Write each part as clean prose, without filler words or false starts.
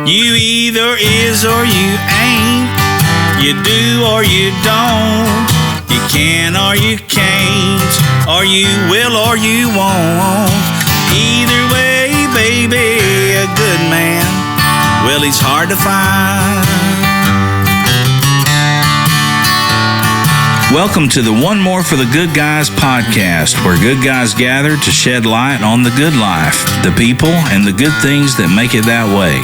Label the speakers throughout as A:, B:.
A: You either is or you ain't. You do or you don't. You can or you can't. Or you will or you won't. Either way, baby, a good man, well, he's hard to find. Welcome to the One More for the Good Guys podcast, where good guys gather to shed light on the good life, the people, and the good things that make it that way.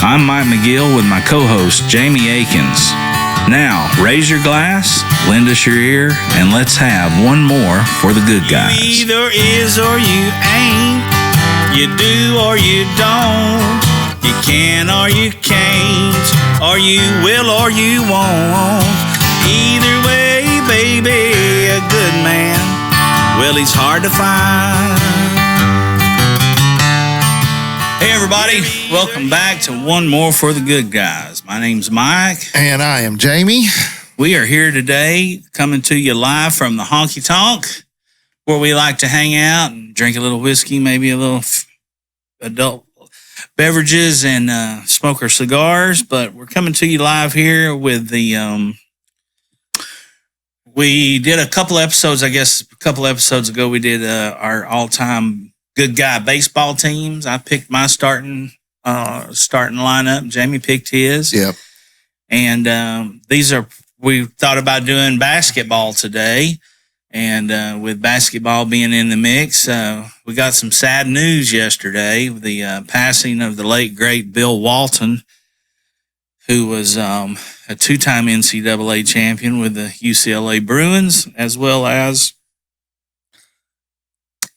A: I'm Mike McGill with my co-host, Jamie Akins. Now, raise your glass, lend us your ear, and let's have one more for the good guys. You either is or you ain't. You do or you don't. You can or you can't. Or you will or you won't. Either way, baby, a good man, well, he's hard to find. Hey, everybody. Welcome back to One More for the Good Guys. My name's Mike.
B: And I am Jamie.
A: We are here today coming to you live from the Honky Tonk, where we like to hang out and drink a little whiskey, maybe a little adult beverages, and smoke our cigars. But we're coming to you live here with the... We did a couple episodes, I guess a couple episodes ago, we did our all-time good guy baseball teams. I picked my starting lineup. Jamie picked his.
B: Yep.
A: And we thought about doing basketball today. And with basketball being in the mix, we got some sad news yesterday. The passing of the late, great Bill Walton, who was a two-time NCAA champion with the UCLA Bruins, as well as,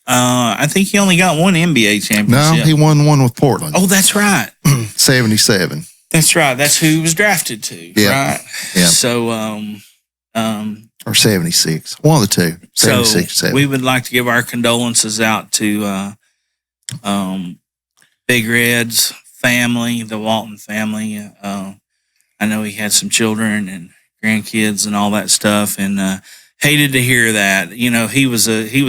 A: I think he only got one NBA championship.
B: No, he won one with Portland.
A: Oh, that's right.
B: 77.
A: That's right. That's who he was drafted to, right?
B: Yeah.
A: So,
B: or 76. One of the two. 76,
A: so we would like to give our condolences out to Big Red's family, the Walton family. I know he had some children and grandkids and all that stuff, and hated to hear that. You know, he was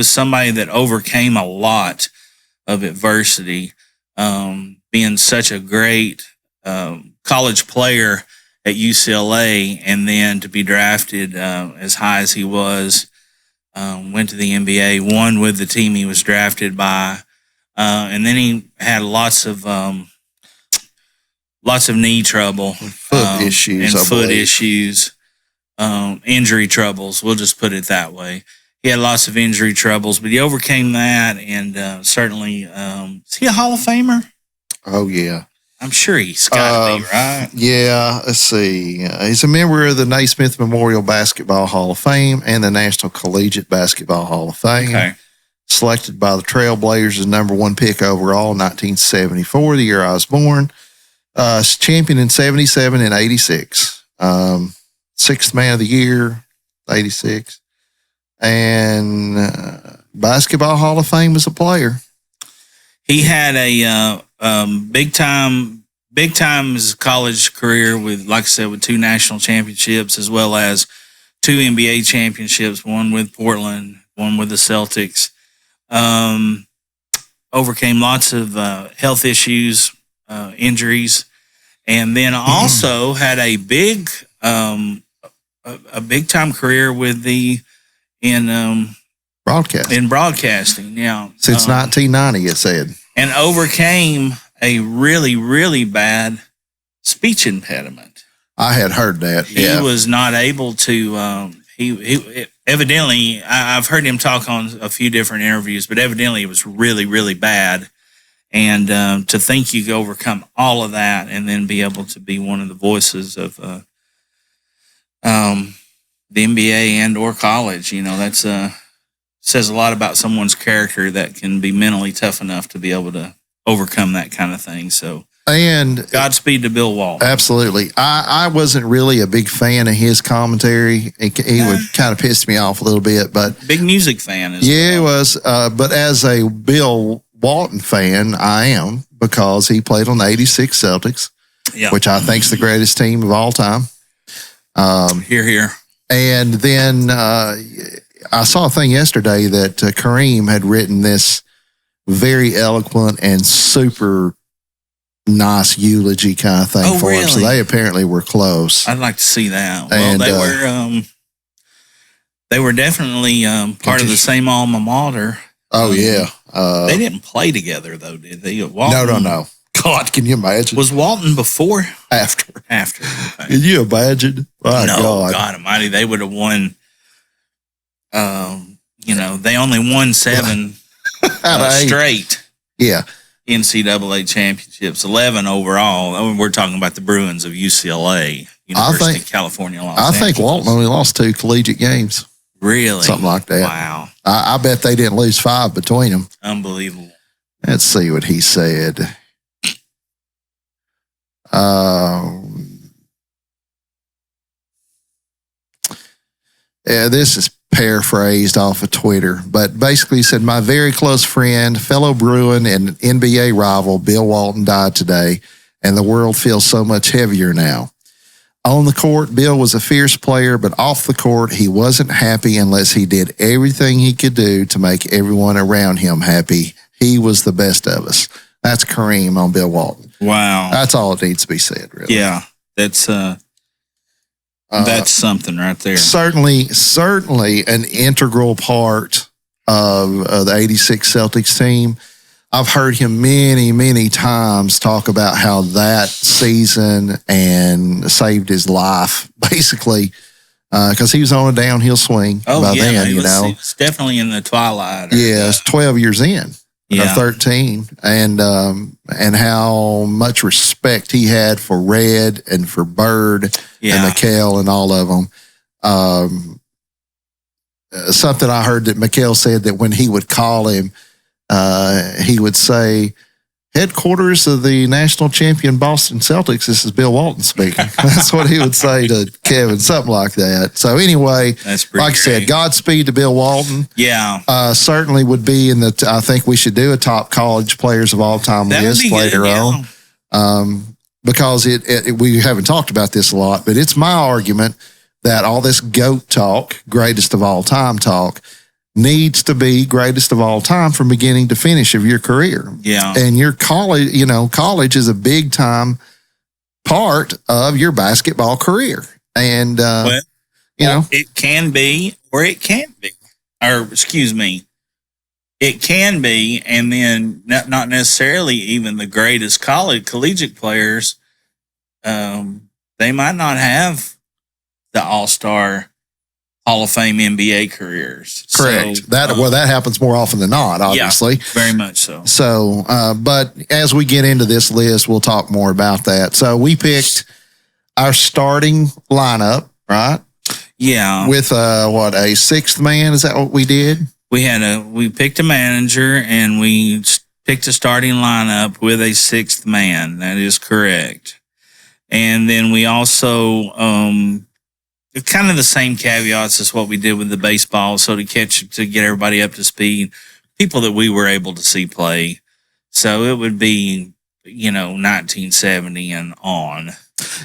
A: somebody that overcame a lot of adversity, being such a great college player at UCLA, and then to be drafted as high as he was, went to the NBA, won with the team he was drafted by, and then he had lots of knee trouble,
B: foot issues,
A: injury troubles. We'll just put it that way. He had lots of injury troubles, but he overcame that, and certainly, is he a Hall of Famer?
B: Oh, yeah.
A: I'm sure he's got to be, right?
B: Yeah, let's see. He's a member of the Naismith Memorial Basketball Hall of Fame and the National Collegiate Basketball Hall of Fame.
A: Okay.
B: Selected by the Trailblazers as number one pick overall in 1974, the year I was born. Champion in 77 and 86. Sixth man of the year, 86. And Basketball Hall of Fame as a player.
A: He had a big time college career with, like I said, with two national championships, as well as two NBA championships, one with Portland, one with the Celtics. Overcame lots of health issues, injuries, and then also had a big time career with broadcasting. Yeah,
B: since 1990, it said,
A: and overcame a really, really bad speech impediment.
B: I had heard that.
A: He was not able to. He evidently, I've heard him talk on a few different interviews, but evidently it was really, really bad. And to think you could overcome all of that and then be able to be one of the voices of the NBA and or college, you know, that's says a lot about someone's character that can be mentally tough enough to be able to overcome that kind of thing. So,
B: and
A: Godspeed to Bill Walton.
B: Absolutely. I wasn't really a big fan of his commentary. He would kind of piss me off a little bit, but
A: big music fan.
B: He was. But as a Bill Walton fan, I am, because he played on the 86 Celtics, which I think is the greatest team of all time.
A: Hear, hear.
B: And then I saw a thing yesterday that Kareem had written this very eloquent and super nice eulogy kind of thing for him. So
A: really?
B: they apparently were close.
A: I'd like to see that. Well,
B: And,
A: they were definitely part of the same alma mater.
B: Oh, yeah.
A: They didn't play together, though, did they?
B: No. God, can you imagine?
A: Was Walton before?
B: After.
A: Okay.
B: Can you imagine? My
A: no,
B: God.
A: God Almighty, they would have won. They only won 7 straight.
B: Yeah.
A: NCAA championships, 11 overall. We're talking about the Bruins of UCLA, University of California, Los Angeles.
B: I think Walton only lost 2 collegiate games.
A: Really?
B: Something like that.
A: Wow.
B: I bet they didn't lose 5 between them.
A: Unbelievable.
B: Let's see what he said. This is paraphrased off of Twitter, but basically he said, my very close friend, fellow Bruin and NBA rival, Bill Walton died today, and the world feels so much heavier now. On the court, Bill was a fierce player, but off the court, he wasn't happy unless he did everything he could do to make everyone around him happy. He was the best of us. That's Kareem on Bill Walton.
A: Wow.
B: That's all it needs to be said, really.
A: Yeah. That's something right there.
B: Certainly an integral part of the 86 Celtics team. I've heard him many, many times talk about how that season and saved his life, basically, because he was on a downhill swing by then,
A: It's definitely in the twilight.
B: It's 12 years in. Or 13, and how much respect he had for Red and for Bird and McHale and all of them. Something I heard that McHale said that when he would call him, he would say, headquarters of the national champion Boston Celtics, this is Bill Walton speaking. That's what he would say to Kevin, something like that. So anyway, like I said, Godspeed to Bill Walton.
A: Yeah.
B: Certainly would be in I think we should do a top college players of all time list later on. Because we haven't talked about this a lot, but it's my argument that all this GOAT talk, greatest of all time talk, needs to be greatest of all time from beginning to finish of your career.
A: Yeah.
B: And your college, college is a big time part of your basketball career. And,
A: it can be, or it can't be, it can be. And then not necessarily even the greatest collegiate players. They might not have the all-star Hall of Fame NBA careers.
B: Correct.
A: So,
B: that happens more often than not, obviously.
A: Yeah, very much so.
B: So, but as we get into this list, we'll talk more about that. So we picked our starting lineup, right?
A: Yeah.
B: With a sixth man? Is that what we did?
A: We picked a manager and we picked a starting lineup with a sixth man. That is correct. And then we also, kind of the same caveats as what we did with the baseball. So to get everybody up to speed, people that we were able to see play. So it would be, 1970 and on.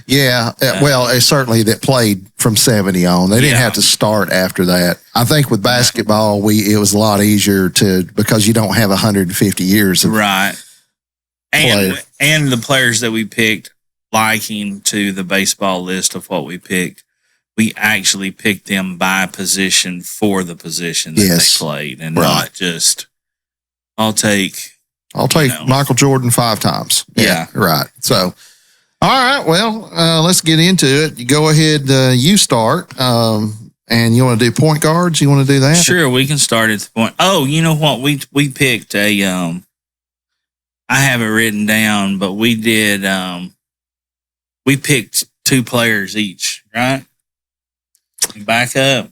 B: Yeah. Well, certainly that played from 70 on. They didn't have to start after that. I think with basketball, it was a lot easier because you don't have 150 years of
A: right. And the players that we picked, liking to the baseball list of what we picked, we actually picked them by position for the position that they played, and not just, I'll take
B: Michael Jordan 5 times.
A: Yeah.
B: Right. So, all right. Well, let's get into it. You go ahead. You start. And you want to do point guards? You want to do that?
A: Sure. We can start at the point. Oh, you know what? We picked I have it written down, but we did, we picked 2 players each, right? Back up.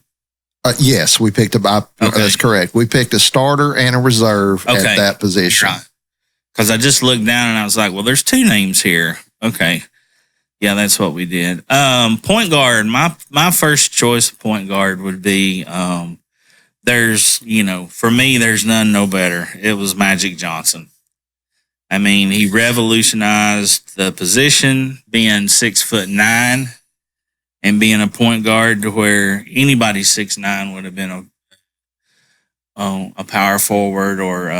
B: Yes, we picked that's correct. We picked a starter and a reserve at that position.
A: Right. Because I just looked down and I was like, well, there's 2 names here. Okay. Yeah, that's what we did. Point guard. My first choice of point guard would be, there's, for me, there's none no better. It was Magic Johnson. I mean, he revolutionized the position, being 6'9" and being a point guard to where anybody 6'9" would have been a power forward or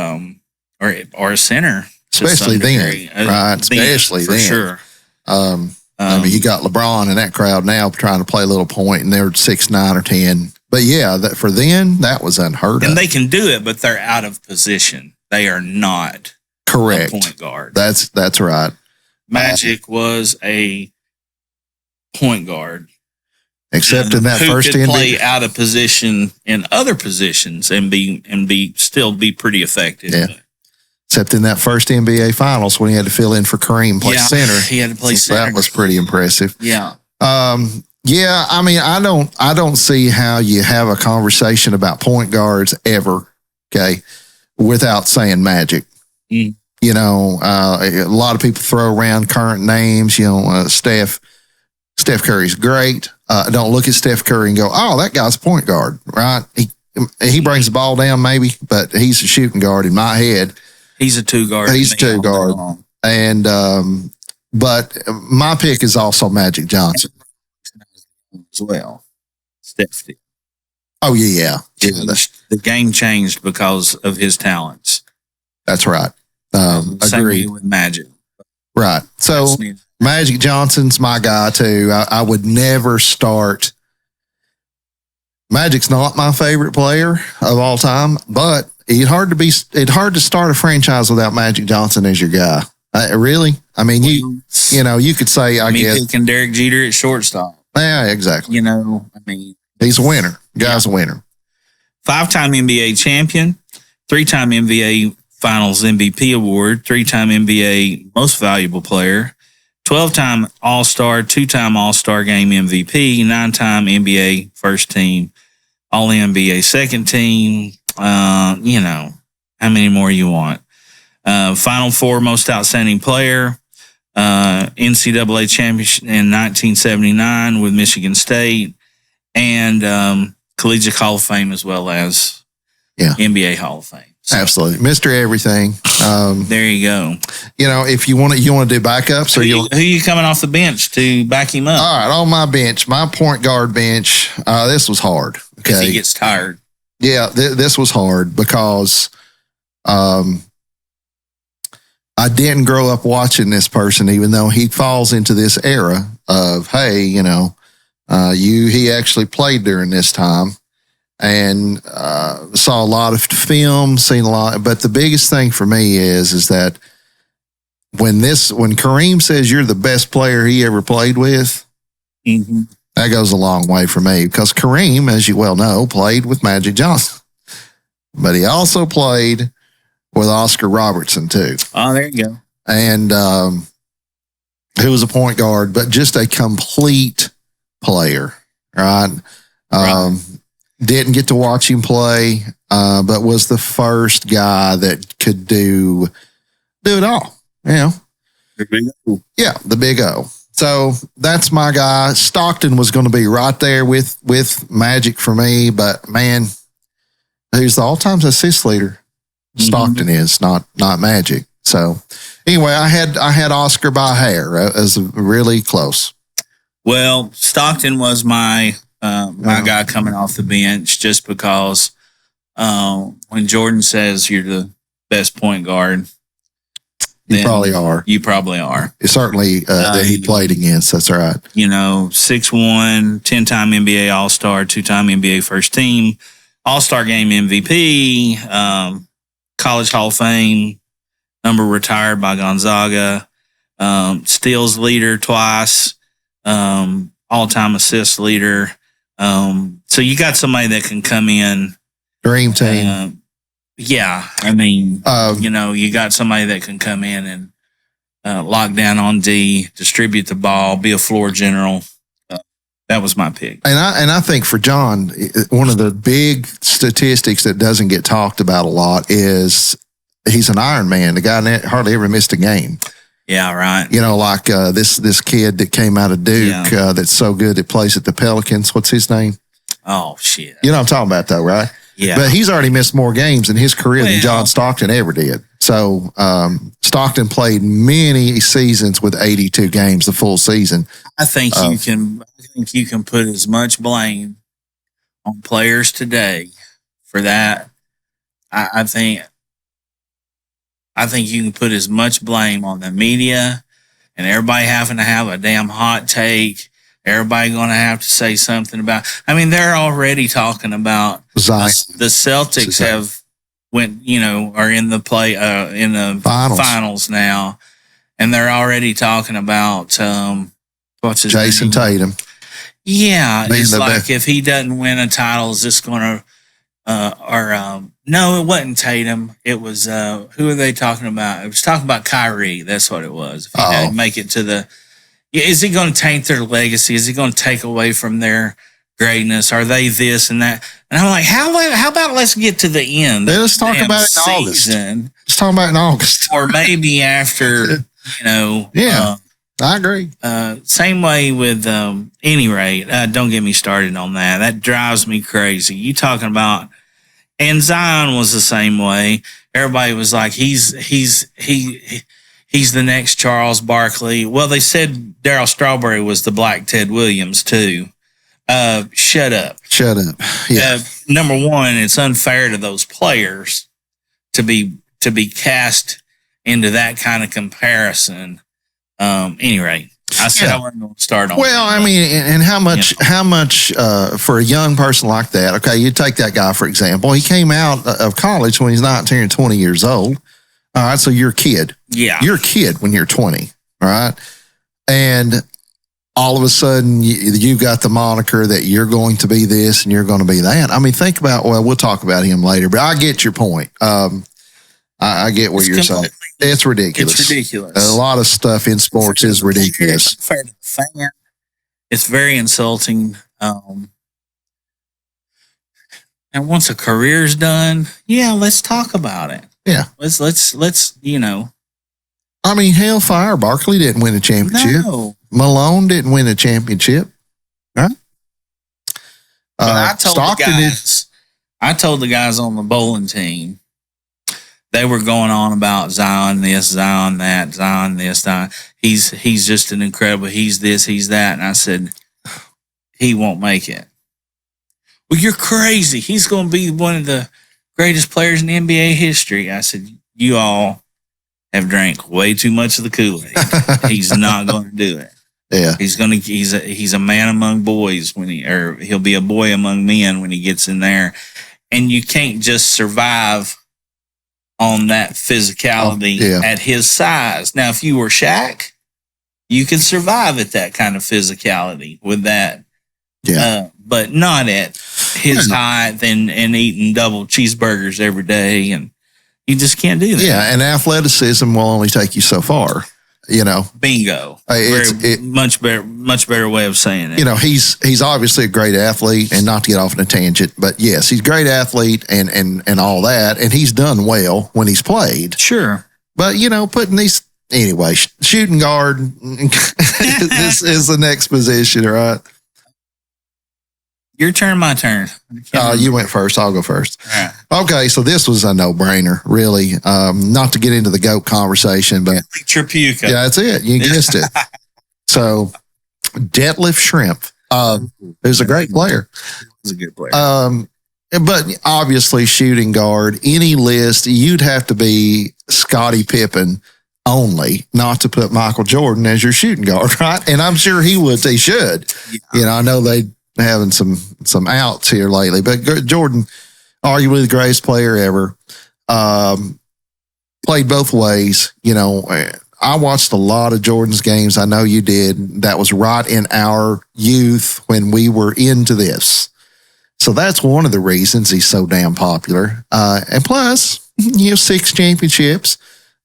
A: a center.
B: especially then,
A: degree.
B: right? Especially
A: for
B: then.
A: sure.
B: I mean, you got LeBron in that crowd now trying to play a little point, and they're 6'9" or 10. But yeah, that for then that was unheard of.
A: And they can do it, but they're out of position. They are not
B: correct
A: a point guard.
B: That's right.
A: Magic was a point guard,
B: except in that
A: who
B: first
A: could
B: NBA.
A: play out of position in other positions and still be pretty effective.
B: Yeah. Except in that first NBA Finals when he had to fill in for Kareem, play center.
A: He had to play center.
B: That was pretty impressive.
A: Yeah.
B: Yeah, I mean, I don't see how you have a conversation about point guards ever, okay, without saying Magic.
A: Mm.
B: You know, a lot of people throw around current names. You know, Steph Curry's great. Don't look at Steph Curry and go, "Oh, that guy's a point guard," right? He brings the ball down maybe, but he's a shooting guard in my head.
A: He's a two guard.
B: He's a two guard, and but my pick is also Magic Johnson
A: as well. Steph did.
B: Oh yeah.
A: The game changed because of his talents.
B: That's right. Agreed
A: with Magic.
B: Right. So Magic Johnson's my guy too. I would never start. Magic's not my favorite player of all time, but it's hard to start a franchise without Magic Johnson as your guy. Really? I mean, you know, you could say, I guess.
A: Picking Derek Jeter at shortstop.
B: Yeah, exactly.
A: You know, I mean.
B: He's a winner. Guy's a winner.
A: 5-time NBA champion, 3-time NBA Finals MVP award, 3-time NBA Most Valuable Player, 12-time All-Star, 2-time All-Star Game MVP, 9-time NBA First Team, All-NBA Second Team. You know, how many more you want? Final Four Most Outstanding Player, NCAA Championship in 1979 with Michigan State, and Collegiate Hall of Fame as well as NBA Hall of Fame. So,
B: absolutely, Mr. Everything.
A: There you go.
B: You know, if you want to do backups,
A: who you coming off the bench to back him up?
B: All right, on my bench, my point guard bench. This was hard. Okay,
A: if he gets tired.
B: Yeah, this was hard because I didn't grow up watching this person, even though he falls into this era of, hey, you know, he actually played during this time and saw a lot of film, seen a lot. But the biggest thing for me is that when Kareem says you're the best player he ever played with,
A: mm-hmm.
B: that goes a long way for me because Kareem, as you well know, played with Magic Johnson, but he also played with Oscar Robertson too.
A: Oh, there you go.
B: And who was a point guard, but just a complete player, right? Didn't get to watch him play, but was the first guy that could do it all. You know,
A: the big O.
B: Yeah, the big O. So that's my guy. Stockton was going to be right there with Magic for me, but man, who's the all-time assist leader? Stockton is not Magic. So anyway, I had Oscar by a hair as really close.
A: Well, Stockton was my guy coming off the bench just because when Jordan says you're the best point guard,
B: you probably are.
A: You probably are.
B: It's certainly that he played against. That's right.
A: You know, 6'1", 10-time NBA All-Star, 2-time NBA First Team, All-Star Game MVP, College Hall of Fame, number retired by Gonzaga, steals leader twice, all-time assist leader. So you got somebody that can come in.
B: Dream team.
A: Yeah, I mean, you know, you got somebody that can come in and lock down on D, distribute the ball, be a floor general. That was my pick.
B: And I think for John, one of the big statistics that doesn't get talked about a lot is he's an Iron Man. The guy hardly ever missed a game.
A: Yeah, right.
B: You know, like this kid that came out of Duke that's so good that plays at the Pelicans. What's his name?
A: Oh, shit.
B: You know what I'm talking about, though, right?
A: Yeah.
B: But he's already missed more games in his career than John Stockton ever did. So Stockton played many seasons with 82 games, the full season.
A: I think you can put as much blame on players today for that. I think I think you can put as much blame on the media and everybody having to have a damn hot take. Everybody going to have to say something about. I mean, they're already talking about
B: Zion.
A: The Celtics have are in the in the finals now, and they're already talking about what's his
B: Jason
A: name?
B: Tatum.
A: Yeah, it's like if he doesn't win a title, is this going to no, it wasn't Tatum. It was who are they talking about? It was talking about Kyrie. That's what it was. If he doesn't make it to the, is he going to taint their legacy? Is he going to take away from their greatness? Are they this and that? And I'm like, how about let's get to the end?
B: Let's talk about it in August. Let's talk about it in August,
A: or maybe after.
B: Yeah, I agree.
A: Same way with any rate. Don't get me started on that. That drives me crazy. You talking about. And Zion was the same way. Everybody was like, he's the next Charles Barkley. Well, they said Darryl Strawberry was the Black Ted Williams too. Shut up.
B: Yeah.
A: Number one, it's unfair to those players to be cast into that kind of comparison. Anyway. I said I wasn't going to start on.
B: Well, I mean, and how much for a young person like that? Okay, you take that guy for example. He came out of college when he's 19 or 20 years old. All right, so you're a kid.
A: Yeah,
B: you're a kid when you're 20. All right, and all of a sudden you got the moniker that you're going to be this and you're going to be that. I mean, think about. Well, we'll talk about him later, but I get your point. I get what you're saying. It's ridiculous.
A: It's ridiculous.
B: A lot of stuff in sports is ridiculous.
A: It's unfair to the fan. It's very insulting. And once a career's done, let's talk about it.
B: Yeah.
A: Let's
B: I mean, hellfire. Barkley didn't win a championship.
A: No.
B: Malone didn't win a championship. Right?
A: I told the guys on the bowling team. They were going on about Zion this, Zion that, Zion this, Zion. He's just an incredible. He's this, he's that. And I said, he won't make it. Well, you're crazy. He's going to be one of the greatest players in NBA history. I said, you all have drank way too much of the Kool-Aid. He's not going to do it.
B: Yeah,
A: he's a man among boys he'll be a boy among men when he gets in there, and you can't just survive on that physicality at his size. Now, if you were Shaq, you could survive at that kind of physicality with that.
B: Yeah.
A: But not at his height and eating double cheeseburgers every day. And you just can't do that.
B: Yeah. And athleticism will only take you so far,
A: Bingo. Much better way of saying it.
B: He's obviously a great athlete, and not to get off on a tangent, but yes, he's a great athlete and all that. And he's done well when he's played.
A: Sure.
B: But, putting these, anyway, shooting guard this is the next position, right?
A: Your turn, my turn.
B: You went first. I'll go first.
A: Right.
B: Okay, so this was a no-brainer, really. Not to get into the GOAT conversation, but
A: Tripuccia.
B: Yeah, that's it. You guessed it. So, Detlef Schrempf, who's a great player.
A: He's a good player.
B: But obviously, shooting guard, any list, you'd have to be Scottie Pippen only, not to put Michael Jordan as your shooting guard, right? And I'm sure he would. He should. Yeah. I know they having some outs here lately, but Jordan, arguably the greatest player ever, played both ways. I watched a lot of Jordan's games. I know you did. That was right in our youth when we were into this. So that's one of the reasons he's so damn popular. And plus, 6 championships.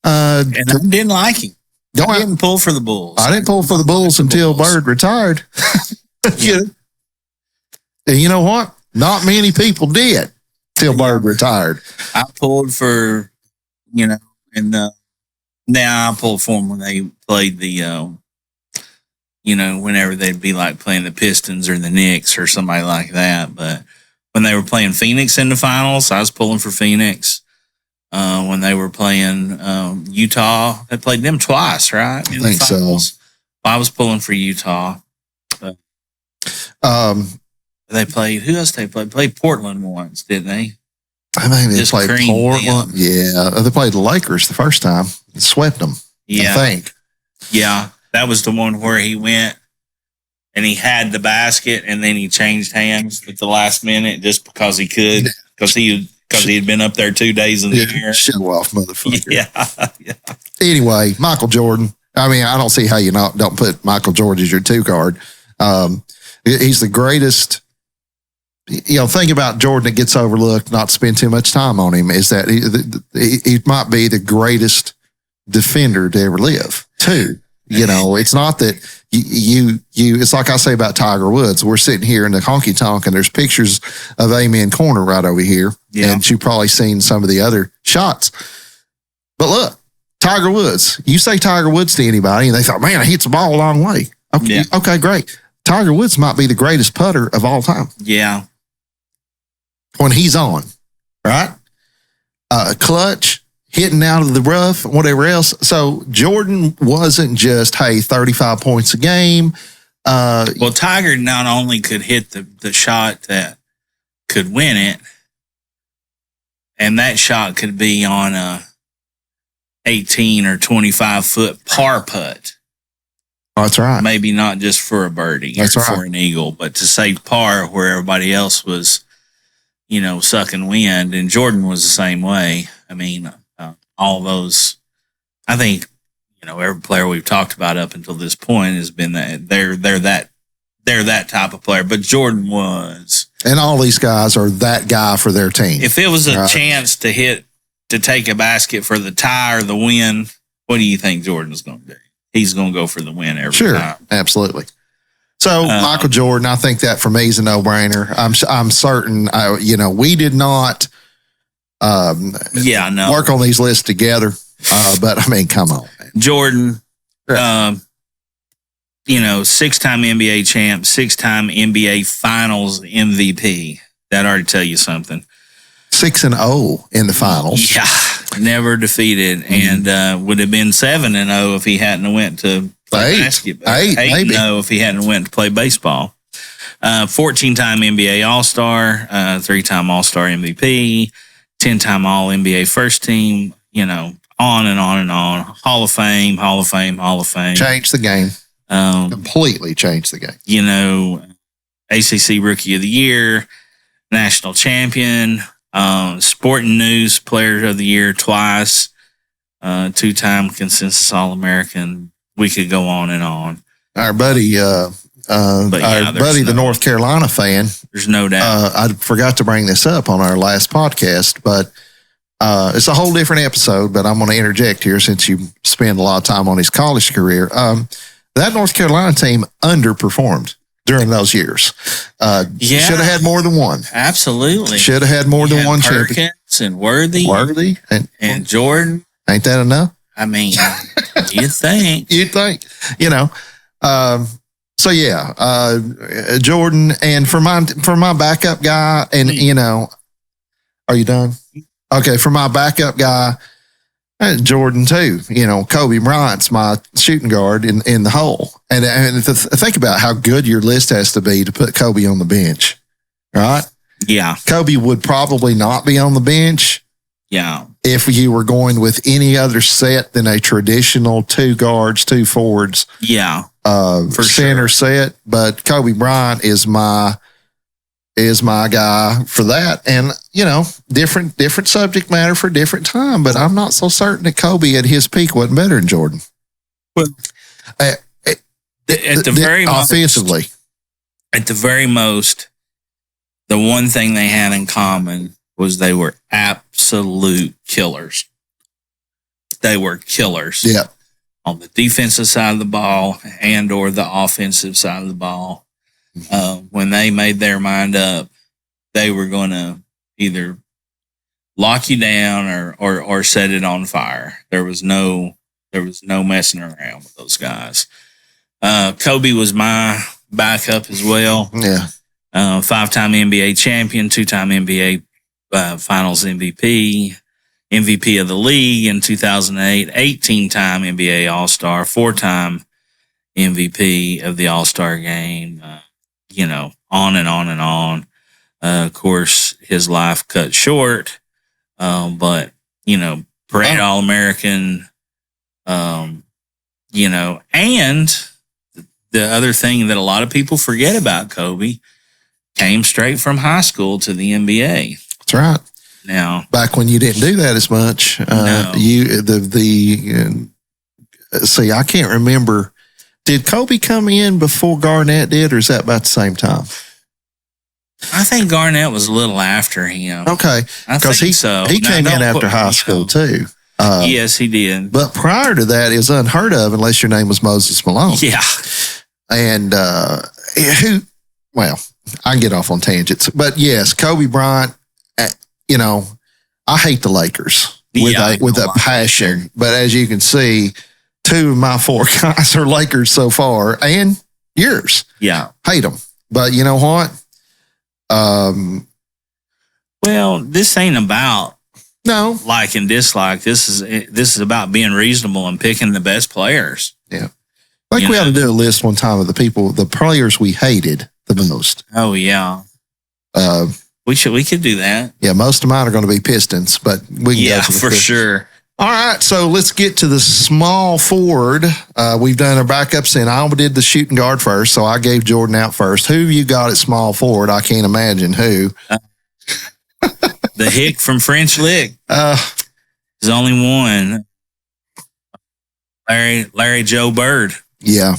A: And I didn't like him. I didn't pull for the Bulls.
B: I didn't pull for the Bulls until Bird retired. And you know what? Not many people did till Bird retired.
A: I pulled for, now I pulled for them when they played the, whenever they'd be like playing the Pistons or the Knicks or somebody like that. But when they were playing Phoenix in the finals, I was pulling for Phoenix. When they were playing Utah, they played them twice, right?
B: I think so.
A: I was pulling for Utah. But they played, who else they played? Played Portland once, didn't they?
B: I mean, they
A: just
B: played
A: creamed
B: Portland.
A: them.
B: Yeah, they played the Lakers the first time and swept them.
A: Yeah.
B: I think.
A: Yeah, that was the one where he went and he had the basket and then he changed hands at the last minute just because he could, because he had been up there 2 days in the air.
B: Show off, motherfucker.
A: Yeah.
B: Anyway, Michael Jordan. I mean, I don't see how you don't put Michael Jordan as your 2 card. He's the greatest. Think about Jordan that gets overlooked, not spend too much time on him, is that he might be the greatest defender to ever live, too. It's not that it's like I say about Tiger Woods. We're sitting here in the honky tonk and there's pictures of Amen Corner right over here.
A: Yeah.
B: And you've probably seen some of the other shots. But look, Tiger Woods, you say Tiger Woods to anybody and they thought, man, he hits the ball a long way. Okay, great. Tiger Woods might be the greatest putter of all time.
A: Yeah.
B: When he's on, right? Clutch, hitting out of the rough, whatever else. So Jordan wasn't just, 35 points a game.
A: Well, Tiger not only could hit the shot that could win it, and that shot could be on a 18 or 25 foot par putt.
B: That's right.
A: Maybe not just for a birdie or for an eagle, but to save par where everybody else was, sucking wind. And Jordan was the same way. I mean, all those, I think, every player we've talked about up until this point has been that they're that type of player. But Jordan was.
B: And all these guys are that guy for their team.
A: If it was a chance to take a basket for the tie or the win, what do you think Jordan's going to do? He's going to go for the win every time.
B: Sure, absolutely. So Michael Jordan, I think that for me is a no-brainer. I'm certain. We did not. Work on these lists together. But I mean, come on, man.
A: Jordan. 6-time NBA champ, 6-time NBA Finals MVP. That already tell you something.
B: 6-0 in the finals.
A: Yeah, never defeated, and would have been 7-0 if he hadn't went to play basketball. 8-0 if he hadn't went to play baseball. 14-time NBA All-Star, 3-time All-Star MVP, 10-time All-NBA First Team. On and on and on. Hall of Fame.
B: Changed the game. Completely changed the game.
A: ACC Rookie of the Year, National Champion. Sporting News Player of the Year twice, 2-time Consensus All-American. We could go on and on.
B: Our buddy, the North Carolina fan.
A: There's no doubt.
B: I forgot to bring this up on our last podcast, but it's a whole different episode. But I'm going to interject here since you spend a lot of time on his college career. That North Carolina team underperformed during those years. Should have had more than one.
A: Absolutely.
B: Should have had more than one
A: Perkins
B: champion.
A: And Worthy and Jordan.
B: Ain't that enough?
A: I mean, you'd think.
B: Jordan, and for my backup guy, and are you done? Okay, for my backup guy, Jordan too. Kobe Bryant's my shooting guard in the hole, and think about how good your list has to be to put Kobe on the bench, right?
A: Yeah,
B: Kobe would probably not be on the bench.
A: Yeah,
B: if you were going with any other set than a traditional 2 guards, 2 forwards.
A: Yeah,
B: for center set. But Kobe Bryant is my guy for that. And different subject matter for different time. But I'm not so certain that Kobe at his peak wasn't better than Jordan.
A: Well, at the very
B: offensively,
A: at the very most, the one thing they had in common was they were absolute killers. They were killers.
B: Yeah.
A: On the defensive side of the ball and or the offensive side of the ball. When they made their mind up, they were going to either lock you down or set it on fire. There was no messing around with those guys. Kobe was my backup as well.
B: Yeah.
A: 5-time NBA champion, 2-time NBA Finals MVP, MVP of the league in 2008, 18-time NBA All-Star, 4-time MVP of the All-Star game, on and on and on. Of course, his life cut short But, you know, parade All-American, you know, and the other thing that a lot of people forget about Kobe came straight from high school to the NBA.
B: That's right.
A: Now,
B: back when you didn't do that as much,
A: No.
B: See, I can't remember. Did Kobe come in before Garnett did, or is that about the same time?
A: I think Garnett was a little after him.
B: Okay,
A: I
B: because
A: think so.
B: he
A: Now,
B: came in
A: don't
B: after
A: put me
B: high
A: on.
B: school too.
A: Yes, he did.
B: But prior to that, it was unheard of unless your name was Moses Malone.
A: Yeah.
B: And well, I can get off on tangents, but yes, Kobe Bryant. You know, I hate the Lakers with a passion, but as you can see, 2 of my 4 guys are Lakers so far, and yours.
A: Yeah.
B: Hate them, but you know what?
A: Well, this ain't about
B: No,
A: like and dislike. This is about being reasonable and picking the best players.
B: yeah. Like we ought to do a list one time of the players we hated the most.
A: Oh yeah. We could do that.
B: Yeah, most of mine are going to be Pistons, but we can go
A: for sure.
B: All right, so let's get to the small forward. We've done our backups, and I did the shooting guard first, so I gave Jordan out first. Who have you got at small forward? I can't imagine who.
A: The hick from French Lick. There's only one. Larry Joe Bird.
B: Yeah.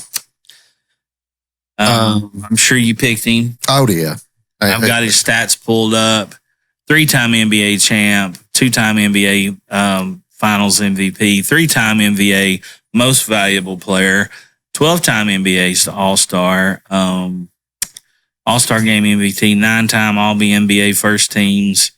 A: I'm sure you picked him.
B: Oh, yeah.
A: I've got his stats pulled up. 3-time NBA champ, 2-time NBA Finals MVP, 3-time NBA Most Valuable Player, 12-time NBA All-Star, All-Star Game MVP, 9-time All-NBA First Teams,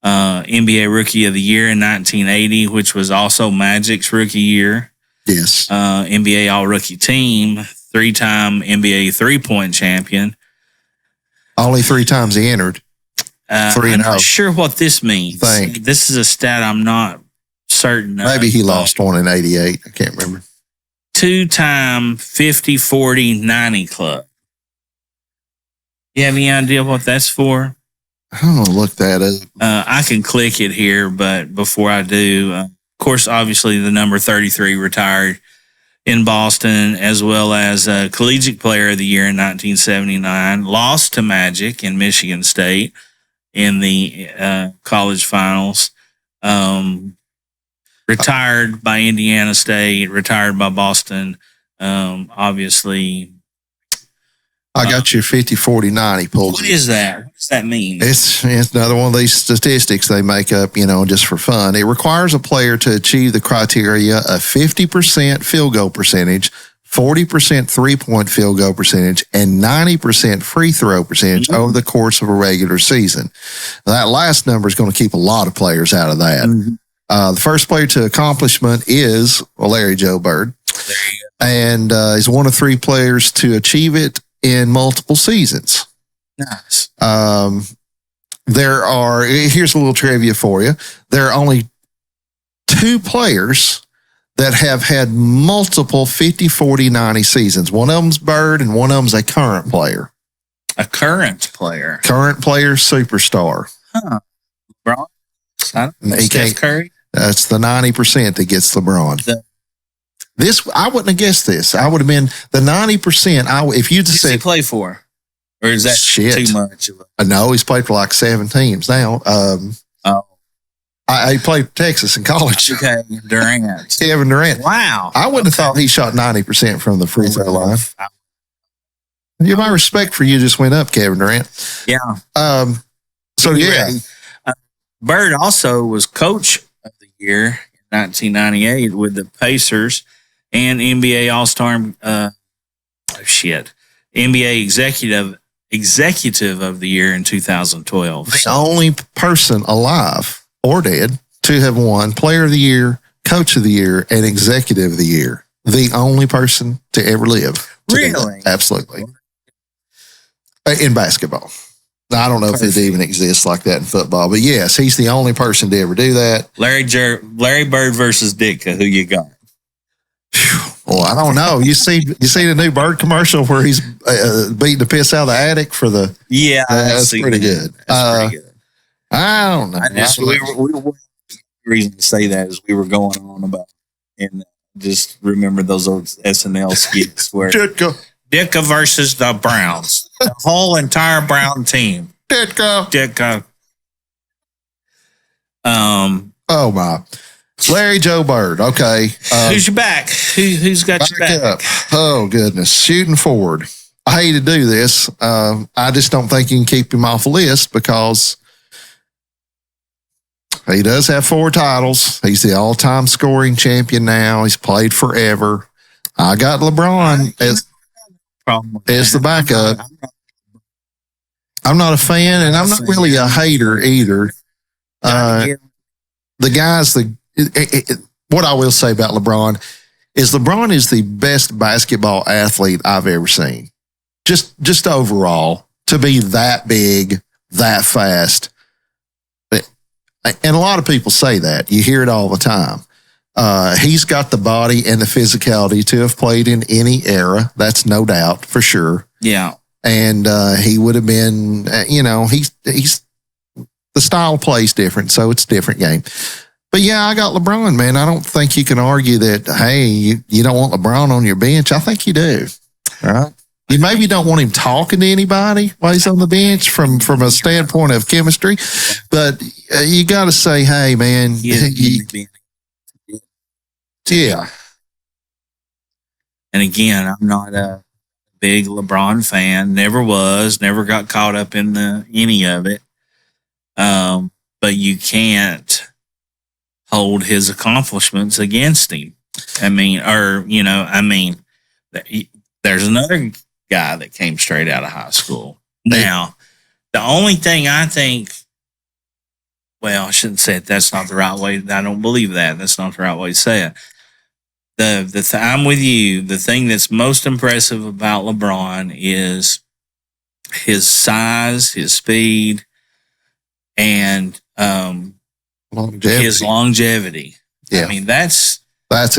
A: NBA Rookie of the Year in 1980, which was also Magic's rookie year.
B: Yes.
A: NBA All-Rookie Team, 3-time NBA three-point champion.
B: Only 3 times he entered. 3-0.
A: I'm not sure what this means.
B: Think.
A: This is a stat I'm not certain of.
B: Maybe he lost one in 88. I can't remember.
A: 2-time 50, 40, 90 club. You have any idea what that's for?
B: I'm going to look that up.
A: I can click it here, but before I do, of course, obviously the number 33 retired in Boston, as well as Collegiate Player of the Year in 1979, lost to Magic in Michigan State in the college finals, retired by Indiana State, retired by Boston, obviously.
B: I got your 50, 40, 90 pulled.
A: What is that? What does that mean?
B: It's another one of these statistics they make up, just for fun. It requires a player to achieve the criteria of 50% field goal percentage, 40% 3-point field goal percentage, and 90% free throw percentage over the course of a regular season. Now, that last number is going to keep a lot of players out of that. The first player to accomplishment is Larry Joe Bird.
A: There you go.
B: And he's one of 3 players to achieve it in multiple seasons.
A: Nice.
B: Here's a little trivia for you. There are only 2 players that have had multiple 50, 40, 90 seasons. One of them's Bird and one of them's a current player.
A: A current player.
B: Current player superstar.
A: Huh. LeBron?
B: He
A: Steph
B: can't-
A: Curry?
B: That's the 90% that gets LeBron. I wouldn't have guessed this. I would have been the 90%. If you just
A: Who's he
B: said,
A: play for? Or is that
B: Shit.
A: too much of
B: no, he's played for like 7 teams now. He played for Texas in college.
A: Okay, Durant.
B: Kevin Durant.
A: Wow.
B: I wouldn't have thought he shot 90% from the free throw line. My respect for you just went up, Kevin Durant.
A: Yeah.
B: So yeah,
A: Bird also was coach of the year in 1998 with the Pacers and NBA All-Star, NBA Executive of the Year in 2012.
B: the only person alive or dead to have won Player of the Year, Coach of the Year, and Executive of the Year. The only person to ever live. to do that.
A: Really?
B: Absolutely. In basketball. Now, I don't know if it even exists like that in football, but yes, he's the only person to ever do that.
A: Larry Bird versus Ditka. Who you got?
B: Well, I don't know. You see the new Bird commercial where he's beating the piss out of the attic for the.
A: Yeah,
B: that's pretty good.
A: That's pretty good.
B: I don't know.
A: The reason to say that is we were going on about, and just remember those old SNL skits where Ditka versus the Browns, the whole entire Brown team. Ditka.
B: Oh my, Larry Joe Bird. Okay,
A: who's your back? Who's got your back?
B: Up. Oh goodness, shooting forward. I hate to do this. I just don't think you can keep him off the list because he does have 4 titles. He's the all-time scoring champion now. He's played forever. I got LeBron as the backup. I'm not a fan, and I'm not really a hater either. The guys, what I will say about LeBron is the best basketball athlete I've ever seen. Just overall, to be that big, that fast. And a lot of people say that. You hear it all the time. He's got the body and the physicality to have played in any era. That's no doubt for sure.
A: Yeah.
B: And he would have been, he's the style of play is different, so it's a different game. But yeah, I got LeBron, man. I don't think you can argue that, hey, you don't want LeBron on your bench. I think you do. All right. You maybe don't want him talking to anybody while he's on the bench from a standpoint of chemistry, but you got to say, hey, man, yeah.
A: And again, I'm not a big LeBron fan. Never was. Never got caught up in any of it. But you can't hold his accomplishments against him. There's another guy that came straight out of high school. Now, the only thing I think, well, I shouldn't say it. That's not the right way. I don't believe that. That's not the right way to say it. I'm with you. The thing that's most impressive about LeBron is his size, his speed, and his longevity.
B: Yeah.
A: I mean, that's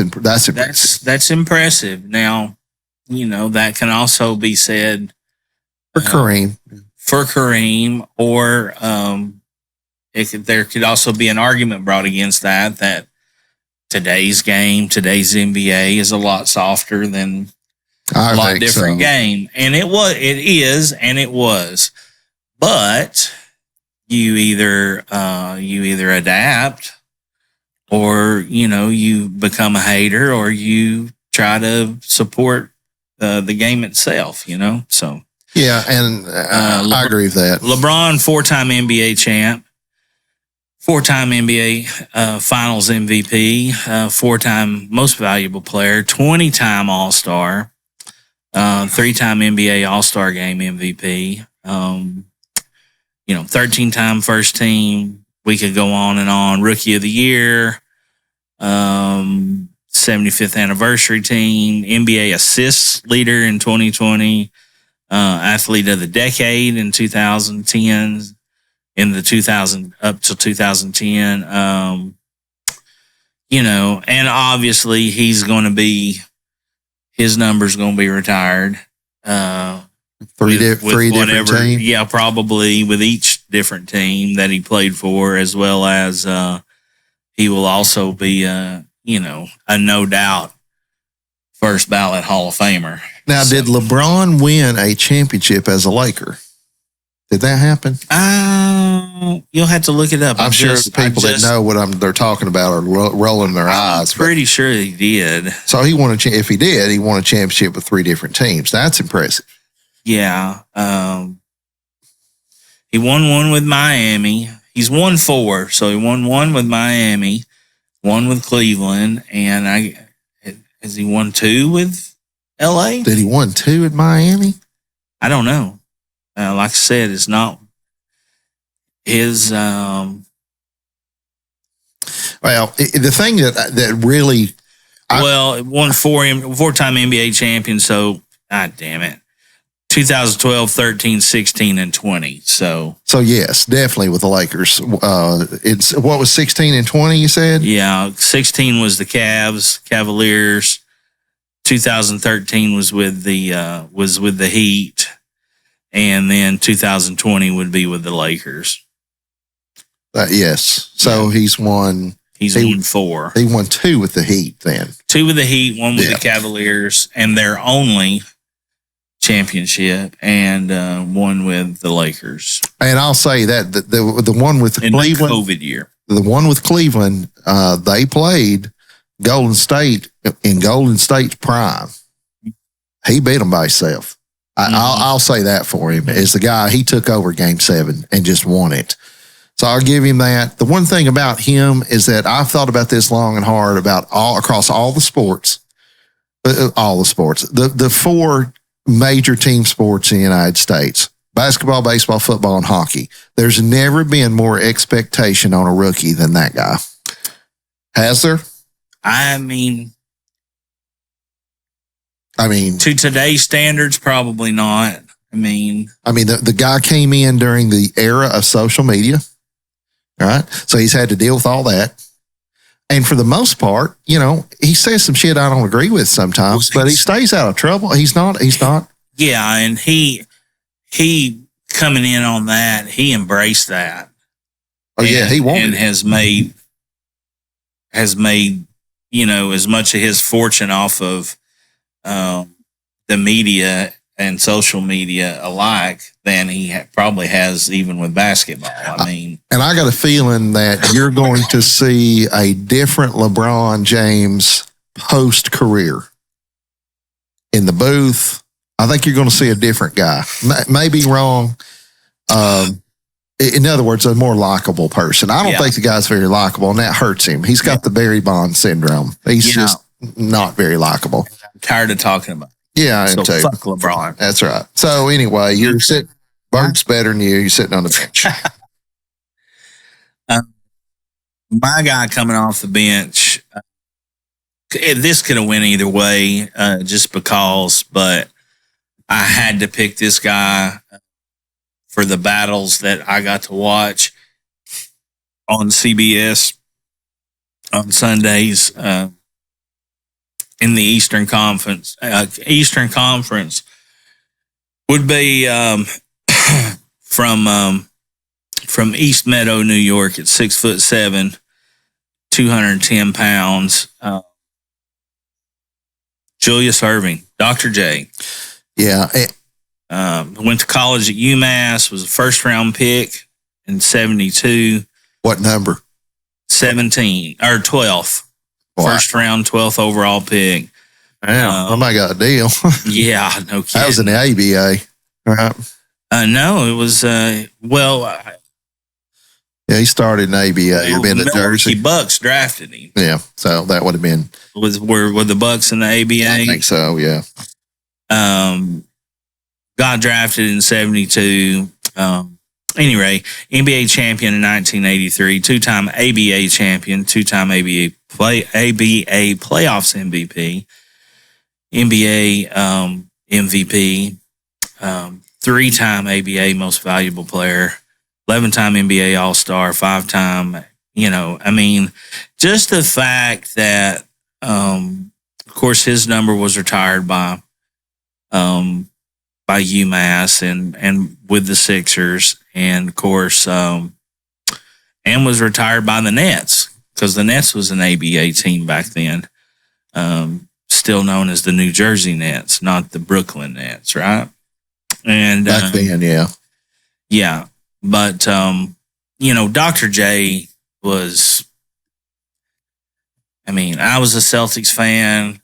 B: impressive.
A: That's impressive. Now, that can also be said
B: for Kareem.
A: Or there could also be an argument brought against that today's NBA is a lot softer than a lot different game. And it was. But you either adapt or, you become a hater or you try to support the game itself, so.
B: Yeah, and I agree with that.
A: LeBron, 4-time NBA champ, 4-time NBA Finals MVP, 4-time Most Valuable Player, 20-time All-Star, 3-time NBA All-Star Game MVP, 13-time First Team. We could go on and on. Rookie of the Year, 75th Anniversary Team, NBA Assists Leader in 2020, Athlete of the Decade in 2010, in the 2000 up to 2010. And obviously his number's going to be retired.
B: Three different teams.
A: Yeah, probably with each different team that he played for, as well as he will also be a no doubt first ballot Hall of Famer.
B: Now, did LeBron win a championship as a Laker? Did that happen?
A: You'll have to look it up.
B: I'm sure the people that know what they're talking about are rolling their eyes.
A: I'm pretty sure he did.
B: So he won if he did, he won a championship with 3 different teams. That's impressive.
A: Yeah. He won one with Miami. He's won 4. So he won one with Miami, one with Cleveland, and has he won 2 with LA?
B: Did he won 2 at Miami?
A: I don't know. Like I said, it's not his.
B: Well, the thing that really,
A: won 4-time NBA champion. So, God damn it, 2012, 13, 16, and 20. So
B: yes, definitely with the Lakers. It's what was 16 and 20? You said,
A: yeah. 16 was the Cavaliers. 2013 was with the Heat. And then 2020 would be with the Lakers.
B: Yes. So he's won.
A: He's won 4.
B: He won 2 with the Heat then.
A: 2 with the Heat, 1 with the Cavaliers, and their only championship, and 1 with the Lakers.
B: And I'll say that the one with
A: in
B: Cleveland,
A: the COVID year,
B: the one with Cleveland, they played Golden State in Golden State's prime. He beat them by himself. I'll say that for him. As the guy, he took over Game 7 and just won it. So I'll give him that. The one thing about him is that I've thought about this long and hard about across all the sports, the 4 major team sports in the United States: basketball, baseball, football, and hockey. There's never been more expectation on a rookie than that guy. Has there?
A: I mean, to today's standards, probably not. I mean,
B: the guy came in during the era of social media, right? So he's had to deal with all that. And for the most part, he says some shit I don't agree with sometimes, but he stays out of trouble. He's not.
A: Yeah, and he coming in on that, he embraced that.
B: Oh, yeah, he wanted
A: and has made as much of his fortune off of the media and social media alike than he probably has even with basketball.
B: And I got a feeling that you're going to see a different LeBron James post-career in the booth. I think you're going to see a different guy. May be wrong. In other words, a more likable person. I don't think the guy's very likable, and that hurts him. He's got the Barry Bonds syndrome. He's just not very likable.
A: I'm tired of talking about it.
B: Yeah, I am too.
A: Fuck LeBron.
B: That's right. So anyway, you're sitting. Bert's better than you. You're sitting on the bench.
A: My guy coming off the bench. This could have went either way, just because. But I had to pick this guy for the battles that I got to watch on CBS on Sundays. In the Eastern Conference. Eastern Conference would be from East Meadow, New York, at 6'7", 210 pounds. Julius Erving, Dr. J.
B: Yeah.
A: Went to college at UMass, was a first-round pick in 72.
B: What number?
A: 17, or 12th.
B: Wow.
A: First round, 12th overall pick.
B: Wow, I got a deal.
A: Yeah, no kidding.
B: That was in the ABA, right?
A: No, it was,
B: yeah, he started in ABA. He'd been at Jersey.
A: Bucks drafted him.
B: Yeah, so that would have been.
A: Were the Bucks in the ABA?
B: I think so, yeah.
A: Got drafted in 72. Anyway, NBA champion in 1983, 2-time ABA champion, 2-time ABA playoffs MVP, NBA MVP, 3-time ABA most valuable player, 11-time NBA All-Star, 5-time, just the fact that, of course, his number was retired by UMass and with the Sixers, and of course, and was retired by the Nets, because the Nets was an ABA team back then, still known as the New Jersey Nets, not the Brooklyn Nets, right? And
B: back then,
A: yeah. But Dr. J was. I was a Celtics fan,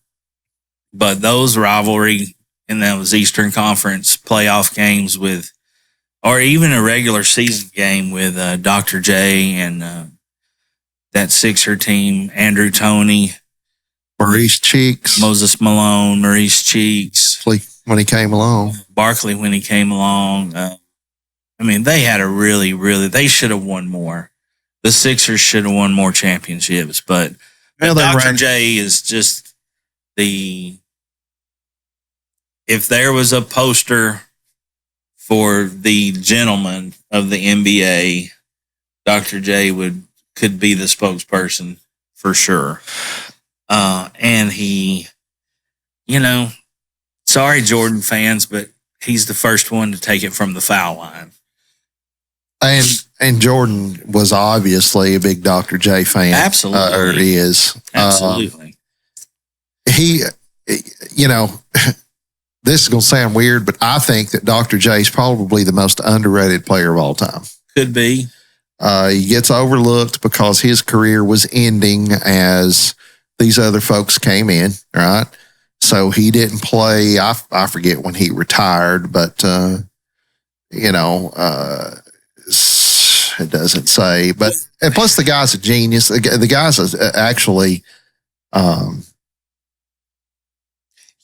A: but those rivalry. And that was Eastern Conference playoff games or even a regular season game with Dr. J and that Sixer team, Andrew Toney,
B: Maurice Cheeks,
A: Moses Malone, Maurice Cheeks.
B: When he came along.
A: Barkley when he came along. They had a really, they should have won more. The Sixers should have won more championships, but Dr. J is just if there was a poster for the gentleman of the NBA, Dr. J could be the spokesperson for sure. And he, sorry, Jordan fans, but he's the first one to take it from the foul line.
B: And And Jordan was obviously a big Dr. J fan.
A: Absolutely.
B: Or is.
A: Absolutely.
B: He, you know, this is going to sound weird, but I think that Dr. J is probably the most underrated player of all time.
A: Could be.
B: He gets overlooked because his career was ending as these other folks came in, right? So he didn't play. I forget when he retired, but, you know, it doesn't say. But and plus, the guy's a genius. The guy's actually,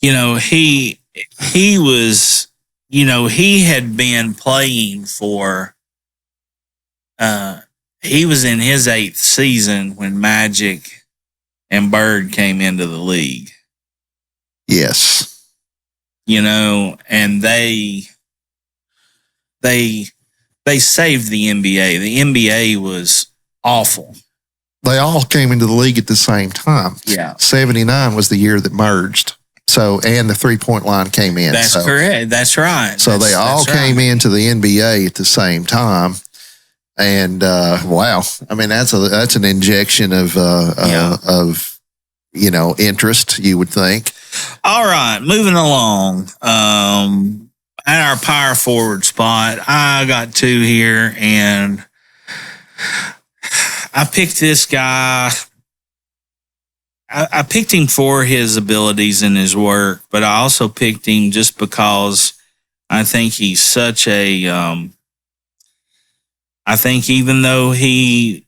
A: you know, he was, you know, he had been playing for. He was in his 8th season when Magic and Bird came into the league.
B: Yes.
A: You know, and they saved the NBA. The NBA was awful.
B: They all came into the league at the same time.
A: Yeah.
B: 79 was the year that merged. So, and the 3-point line came in.
A: That's correct. That's right.
B: So they all came into the NBA at the same time. And wow, I mean that's an injection of you know, interest, you would think.
A: All right, moving along. At our power forward spot, I got 2 here, and I picked this guy. I picked him for his abilities and his work, but I also picked him just because I think he's such a. I think even though he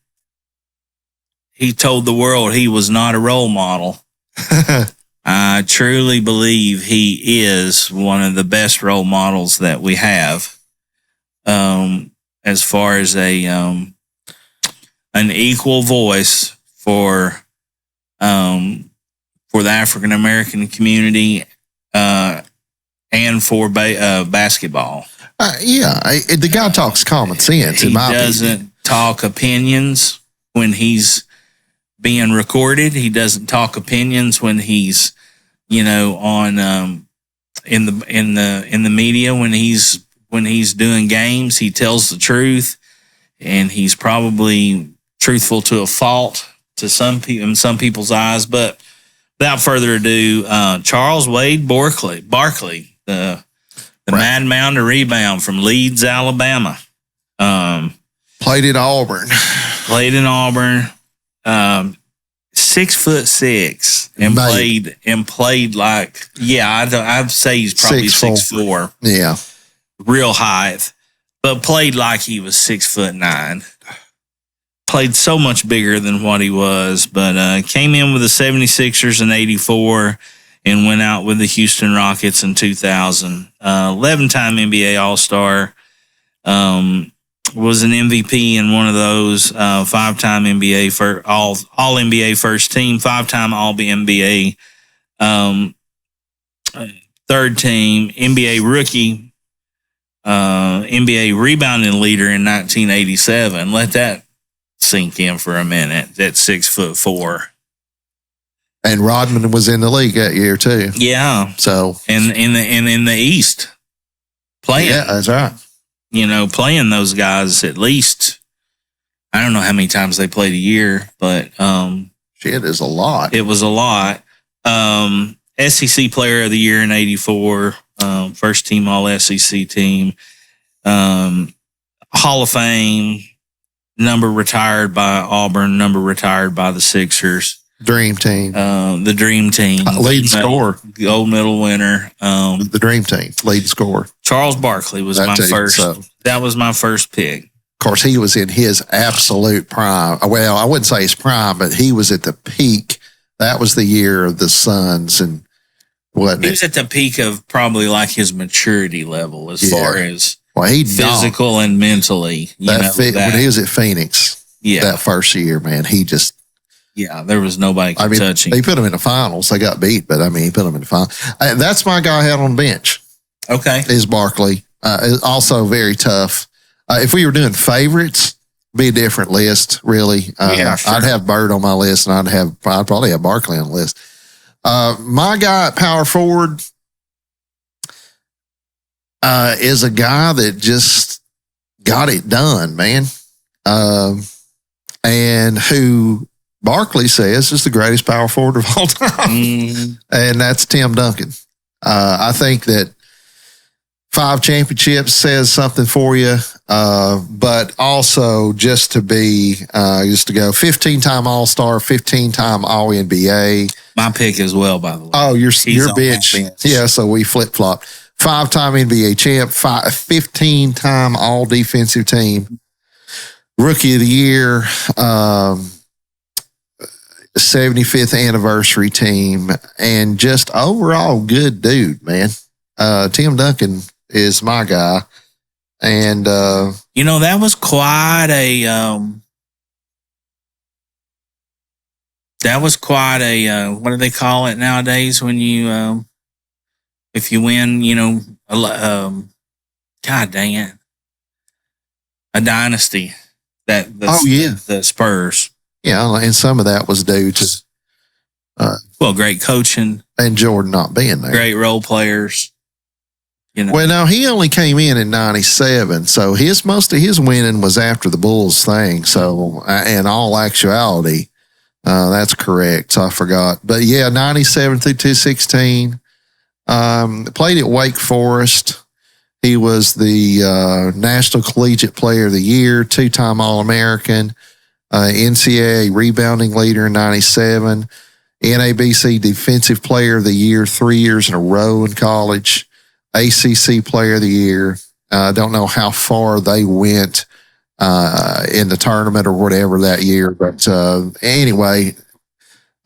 A: told the world he was not a role model, I truly believe he is one of the best role models that we have. As far as an equal voice for the African American community and for basketball.
B: The guy talks common sense.
A: He doesn't talk opinions when he's being recorded. He doesn't talk opinions when he's, you know, on in the media when he's doing games. He tells the truth, and he's probably truthful to a fault to some people in some people's eyes. But without further ado, Charles Wade Barkley, the Mad Mound rebound from Leeds, Alabama.
B: Played at Auburn.
A: 6'6" and played like, I'd say he's probably 6'4".
B: Yeah,
A: real height, but played like he was 6'9". Played so much bigger than what he was, but came in with the 76ers in '84. And went out with the Houston Rockets in 2000. 11-time NBA All-Star. Was an MVP in one of those. 5-time NBA all NBA first team. 5-time All NBA. 3rd team NBA rookie. NBA rebounding leader in 1987. Let that sink in for a minute. That's 6'4".
B: And Rodman was in the league that year too.
A: Yeah.
B: So
A: and in the East, playing.
B: Yeah, that's right.
A: You know, playing those guys at least. I don't know how many times they played a year, but
B: shit is a lot.
A: It was a lot. SEC Player of the Year in '84, first team All SEC team, Hall of Fame, number retired by Auburn, number retired by the Sixers.
B: Dream team.
A: The Dream Team.
B: Lead scorer.
A: Gold medal winner.
B: The Dream Team. Lead scorer.
A: Charles Barkley was my first. That was my first pick.
B: Of course, he was in his absolute prime. Well, I wouldn't say his prime, but he was at the peak. That was the year of the Suns and wasn't
A: he was at the peak of probably like his maturity level as far as physical and mentally.
B: When he was at Phoenix, that first year, man, he just.
A: Yeah, there was nobody touching.
B: They put him in the finals. They got beat, but he put him in the finals. That's my guy I had on the bench.
A: Okay.
B: Is Barkley. Also very tough. If we were doing favorites, be a different list, really. Sure. I'd have Bird on my list, and I'd probably have Barkley on the list. My guy at power forward is a guy that just got it done, man. and who Barkley says is the greatest power forward of all time. And that's Tim Duncan. I think that 5 championships says something for you, but also just to go 15-time All-Star, 15-time All-NBA.
A: My pick as well, by the way.
B: Oh, your bitch. Yeah, so we flip-flopped. 5-time NBA champ, 15-time All-Defensive Team, Rookie of the Year, 75th anniversary team, and just overall good dude, man. Tim Duncan is my guy. And
A: that was quite a what do they call it nowadays when you if you win, God dang it, a dynasty. The Spurs.
B: Yeah, and some of that was due to
A: great coaching
B: and Jordan not being there.
A: Great role players.
B: Well, now he only came in 97, so most of his winning was after the Bulls thing. So, in all actuality, that's correct. So I forgot, but yeah, 97 through 2016. Played at Wake Forest. He was the National Collegiate Player of the Year, 2-time All-American, NCAA rebounding leader in 97, NABC Defensive Player of the Year 3 years in a row in college. ACC Player of the Year. I don't know how far they went in the tournament or whatever that year, but anyway,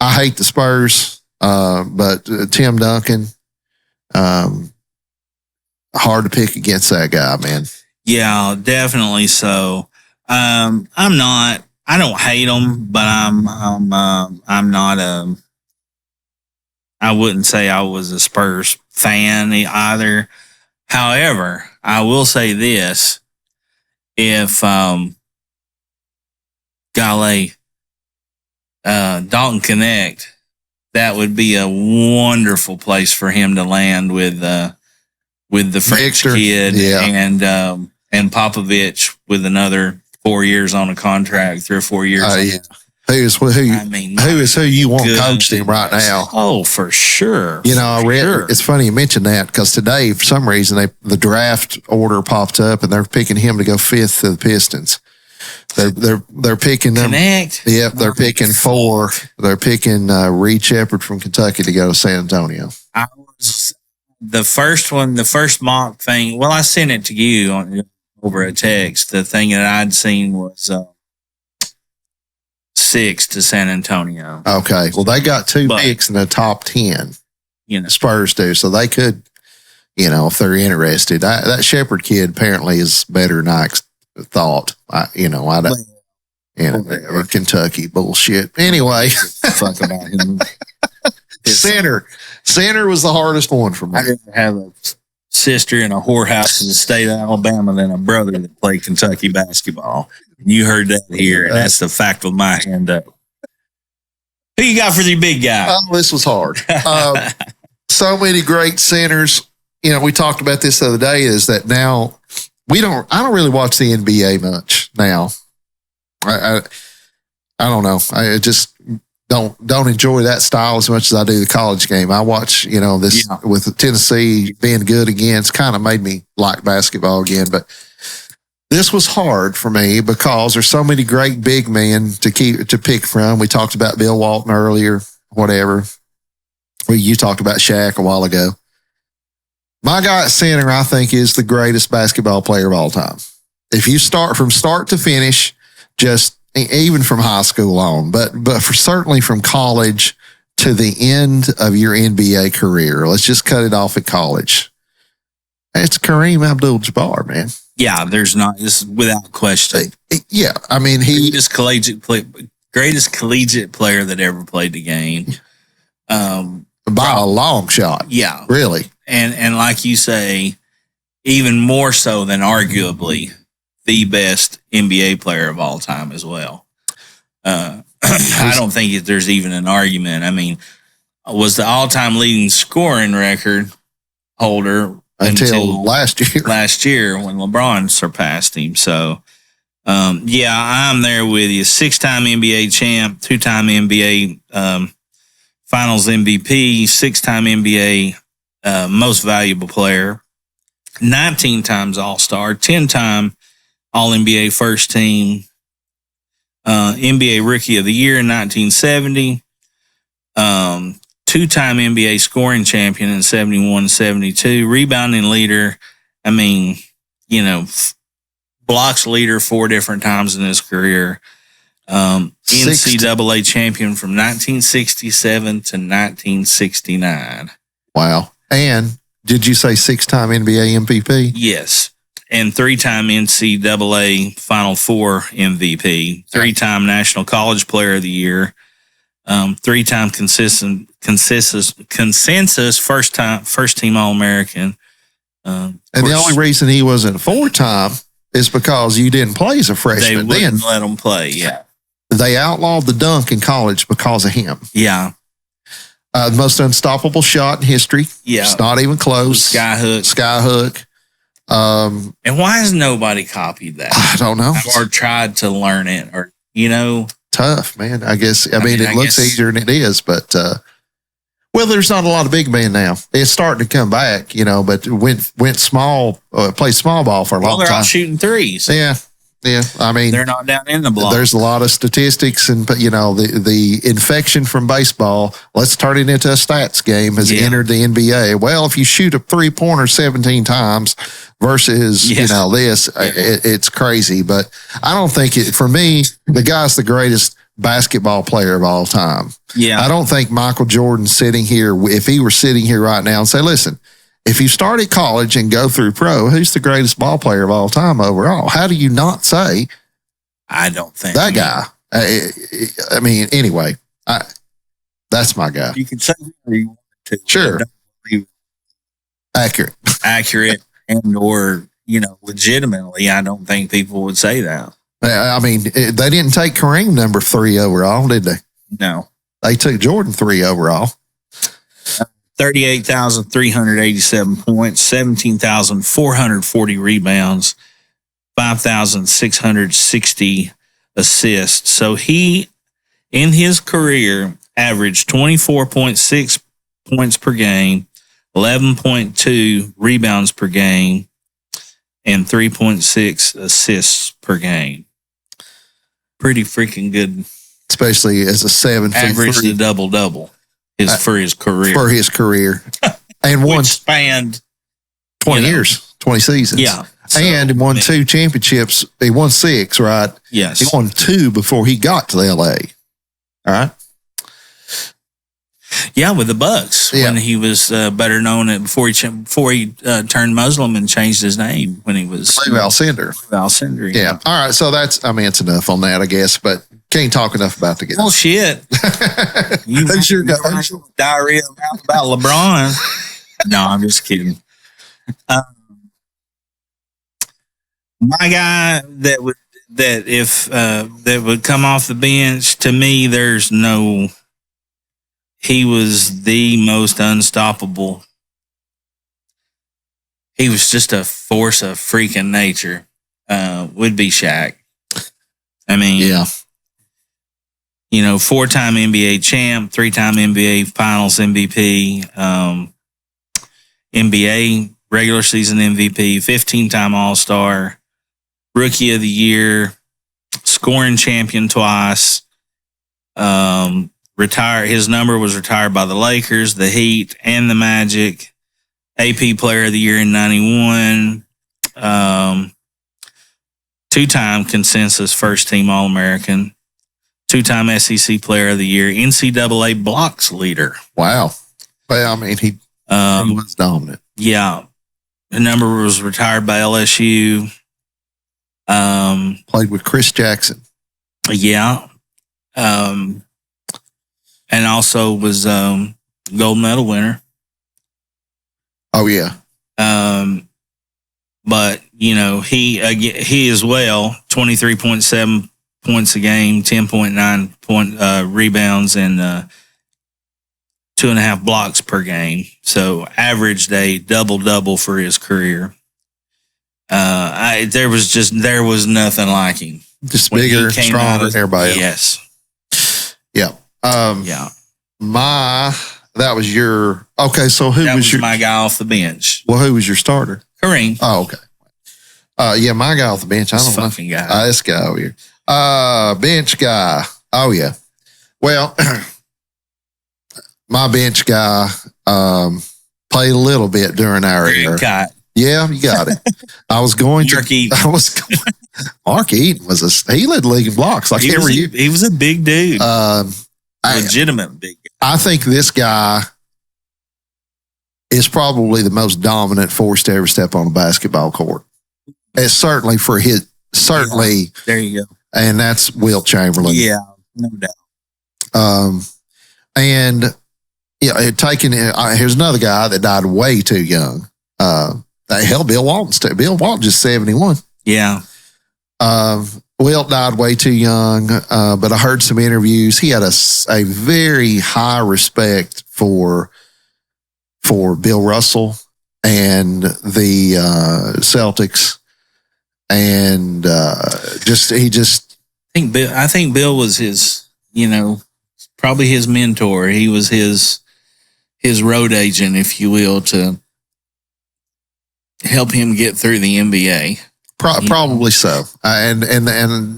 B: I hate the Spurs, but Tim Duncan, hard to pick against that guy, man.
A: Yeah, definitely so. I don't hate him, but I'm not I wouldn't say I was a Spurs fan either. However, I will say this. If, Dalton Connect, that would be a wonderful place for him to land with the French
B: Victor,
A: kid
B: yeah.
A: and Popovich with another 4 years on a contract, 3 or 4 years.
B: Yeah. Who is who you want coached him right now?
A: Oh, for sure.
B: I read. It's funny you mentioned that because today, for some reason, the draft order popped up and they're picking him to go 5th to the Pistons. They're picking them.
A: Connect.
B: Yep, they're picking 4. They're picking Reed Sheppard from Kentucky to go to San Antonio.
A: I was the first mock thing. Well, I sent it to you over a text. The thing that I'd seen was 6 to San Antonio.
B: Okay. Well, they got 2 picks in the top 10. Spurs do. So they could, if they're interested. That Shepherd kid apparently is better than I thought. Kentucky bullshit. Anyway.
A: Fuck about him.
B: Center was the hardest one for me.
A: I didn't have a sister in a whorehouse in the state of Alabama than a brother that played Kentucky basketball. You heard that here, and that's the fact with my hand up. Who you got for the big guy?
B: This was hard. So many great centers. We talked about this the other day, is that now I don't really watch the NBA much now. I don't know. I just don't enjoy that style as much as I do the college game. I watch, with Tennessee being good again, it's kind of made me like basketball again, but this was hard for me because there's so many great big men to pick from. We talked about Bill Walton earlier, whatever. You talked about Shaq a while ago. My guy at center, I think, is the greatest basketball player of all time. If you start from start to finish, just even from high school on, but certainly from college to the end of your NBA career, let's just cut it off at college. It's Kareem Abdul-Jabbar, man.
A: Yeah, this is without question.
B: Yeah, I mean,
A: greatest collegiate player that ever played the game.
B: By a long shot.
A: Yeah.
B: Really.
A: And like you say, even more so than arguably the best NBA player of all time as well. I don't think there's even an argument. I mean, was the all-time leading scoring record holder
B: until last year
A: when LeBron surpassed him. So Yeah, I'm there with you. 6-time NBA champ, 2-time NBA Finals MVP, 6-time NBA most valuable player, 19 times All-Star, 10-time All-NBA first team, NBA Rookie of the Year in 1970, 2-time NBA scoring champion in 71-72, rebounding leader. I mean, blocks leader 4 different times in his career. NCAA champion from 1967 to 1969.
B: Wow. And did you say 6-time NBA MVP?
A: Yes. And 3-time NCAA Final Four MVP, 3-time National College Player of the Year, 3-time consensus first team All-American.
B: And the only reason he wasn't 4-time is because you didn't play as a freshman.
A: They wouldn't let him play, yeah.
B: They outlawed the dunk in college because of him.
A: Yeah.
B: The most unstoppable shot in history.
A: Yeah.
B: It's not even close.
A: Skyhook. And why has nobody copied that?
B: I don't know.
A: Or tried to learn it, or,
B: Tough, man. I guess, I mean, it looks easier than it is, but, well, there's not a lot of big men now. It's starting to come back, but went small, played small ball for a long time.
A: Well, they're all shooting threes.
B: Yeah. Yeah. I mean,
A: they're not down in the block.
B: There's a lot of statistics, and the infection from baseball, let's turn it into a stats game, has entered the NBA. Well, if you shoot a 3-pointer 17 times versus, this, it's crazy. But I don't think for me, the guy's the greatest basketball player of all time.
A: Yeah.
B: I don't think Michael Jordan sitting here, if he were sitting here right now and say, listen, if you start at college and go through pro, who's the greatest ball player of all time overall? How do you not say?
A: I don't think
B: that guy. I mean, anyway, that's my guy.
A: You can say whatever you want to.
B: Sure. Accurate.
A: And or, legitimately, I don't think people would say that.
B: I mean, they didn't take Kareem number 3 overall, did they?
A: No.
B: They took Jordan 3 overall.
A: 38,387 points, 17,440 rebounds, 5,660 assists. So he, in his career, averaged 24.6 points per game, 11.2 rebounds per game, and 3.6 assists per game. Pretty freaking good.
B: Especially as a 7
A: average the double-double. For his career. And
B: one
A: spanned
B: 20 years, 20 seasons.
A: Yeah.
B: And he won 2 championships. He won 6, right?
A: Yes.
B: He won 2 before he got to LA. All right.
A: Yeah, with the Bucks. Yeah. When he was better known before he turned Muslim and changed his name when he was
B: Lou Alcindor. Yeah. All right. So it's enough on that, I guess, but can't talk enough about the guy.
A: Well, shit.
B: Who's your guy?
A: Diarrhea about LeBron. No, I'm just kidding. My guy that would come off the bench, to me, he was the most unstoppable. He was just a force of freaking nature. Would be Shaq. I mean,
B: yeah.
A: 4-time NBA champ, 3-time NBA Finals MVP, NBA regular season MVP, 15-time All-Star, Rookie of the Year, scoring champion twice. His number was retired by the Lakers, the Heat, and the Magic. AP Player of the Year in 91. 2-time consensus first team All-American. 2-time SEC Player of the Year, NCAA blocks leader.
B: Wow. Well, I mean, he was dominant.
A: Yeah. The number was retired by LSU.
B: Played with Chris Jackson.
A: Yeah. And also was gold medal winner.
B: Oh, yeah.
A: But, he as well, 23.7 points a game, 10.9 point rebounds, and 2.5 blocks per game. So averaged a double-double for his career. There was nothing like him.
B: Just bigger, stronger than everybody else.
A: Yes.
B: Yeah.
A: Yeah.
B: That was your, okay, so who was your,
A: my guy off the bench?
B: well, who was your starter?
A: Kareem.
B: Oh, okay. Yeah, my guy off the bench. I don't know.
A: Fucking guy.
B: This guy over here. Bench guy. Oh, yeah. Well, my bench guy played a little bit during our era.
A: Cut.
B: Yeah, you got it. I was going
A: Mark Eaton.
B: Mark Eaton he led the league in blocks like every year.
A: He was a big dude. Legitimate big guy.
B: I think this guy is probably the most dominant force to ever step on a basketball court. It's certainly
A: There you go.
B: And that's Wilt Chamberlain.
A: Yeah, no doubt.
B: And yeah, here's another guy that died way too young. Hell, Bill Walton. Bill Walton just 71.
A: Yeah.
B: Wilt died way too young, but I heard some interviews. He had a very high respect for Bill Russell and the Celtics, and
A: I think Bill was his, probably his mentor. He was his road agent, if you will, to help him get through the NBA.
B: Probably so, and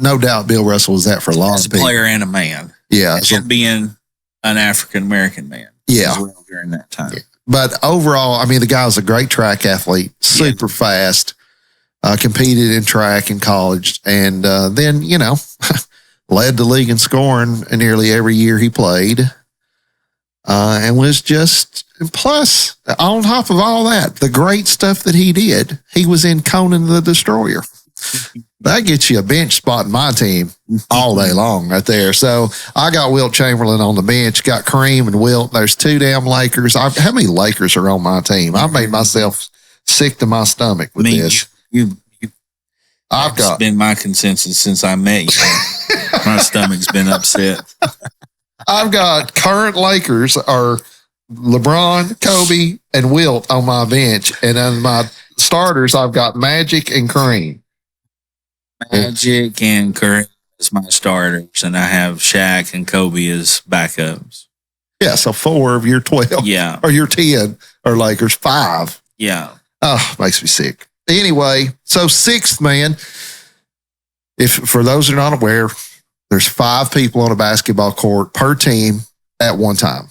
B: no doubt Bill Russell was that for a lot of people.
A: Player and a man.
B: Yeah,
A: and being an African American man.
B: Yeah,
A: as well during that time.
B: Yeah. But overall, I mean, the guy was a great track athlete, super fast. Competed in track in college, and then led the league in scoring nearly every year he played, and was just. Plus, on top of all that, the great stuff that he did, he was in Conan the Destroyer. That gets you a bench spot in my team all day long right there. So I got Wilt Chamberlain on the bench, got Kareem and Wilt. There's two damn Lakers. How many Lakers are on my team? I made myself sick to my stomach with this.
A: That's been my consensus since I met you. My stomach's been upset.
B: I've got current Lakers are LeBron, Kobe, and Wilt on my bench. And on my starters, I've got Magic and Kareem.
A: Magic and Kareem as my starters, and I have Shaq and Kobe as backups.
B: Yeah, so 4 of your 12.
A: Yeah.
B: Or your 10 are Lakers. 5.
A: Yeah.
B: Oh, makes me sick. Anyway, so 6th man, for those who are not aware, there's 5 people on a basketball court per team at one time.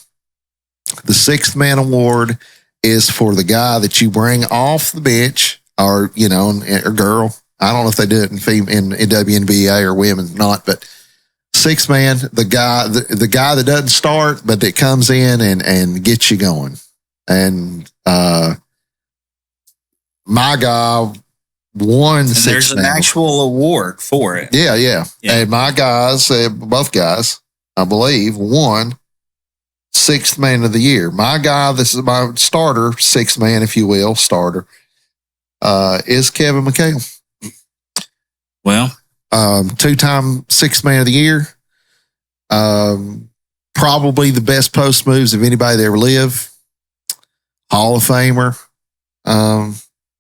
B: The 6th man award is for the guy that you bring off the bench or girl. I don't know if they do it in WNBA or women, not, but 6th man, the guy that doesn't start, but that comes in and gets you going. And my guy won the 6th man.
A: There's an actual award for it.
B: Yeah. And my guys, both guys, I believe, won 6th man of the year. My guy, this is my starter, 6th man, if you will, starter, is Kevin McHale.
A: Well,
B: 2-time 6th man of the year. Probably the best post moves of anybody that ever lived. Hall of Famer.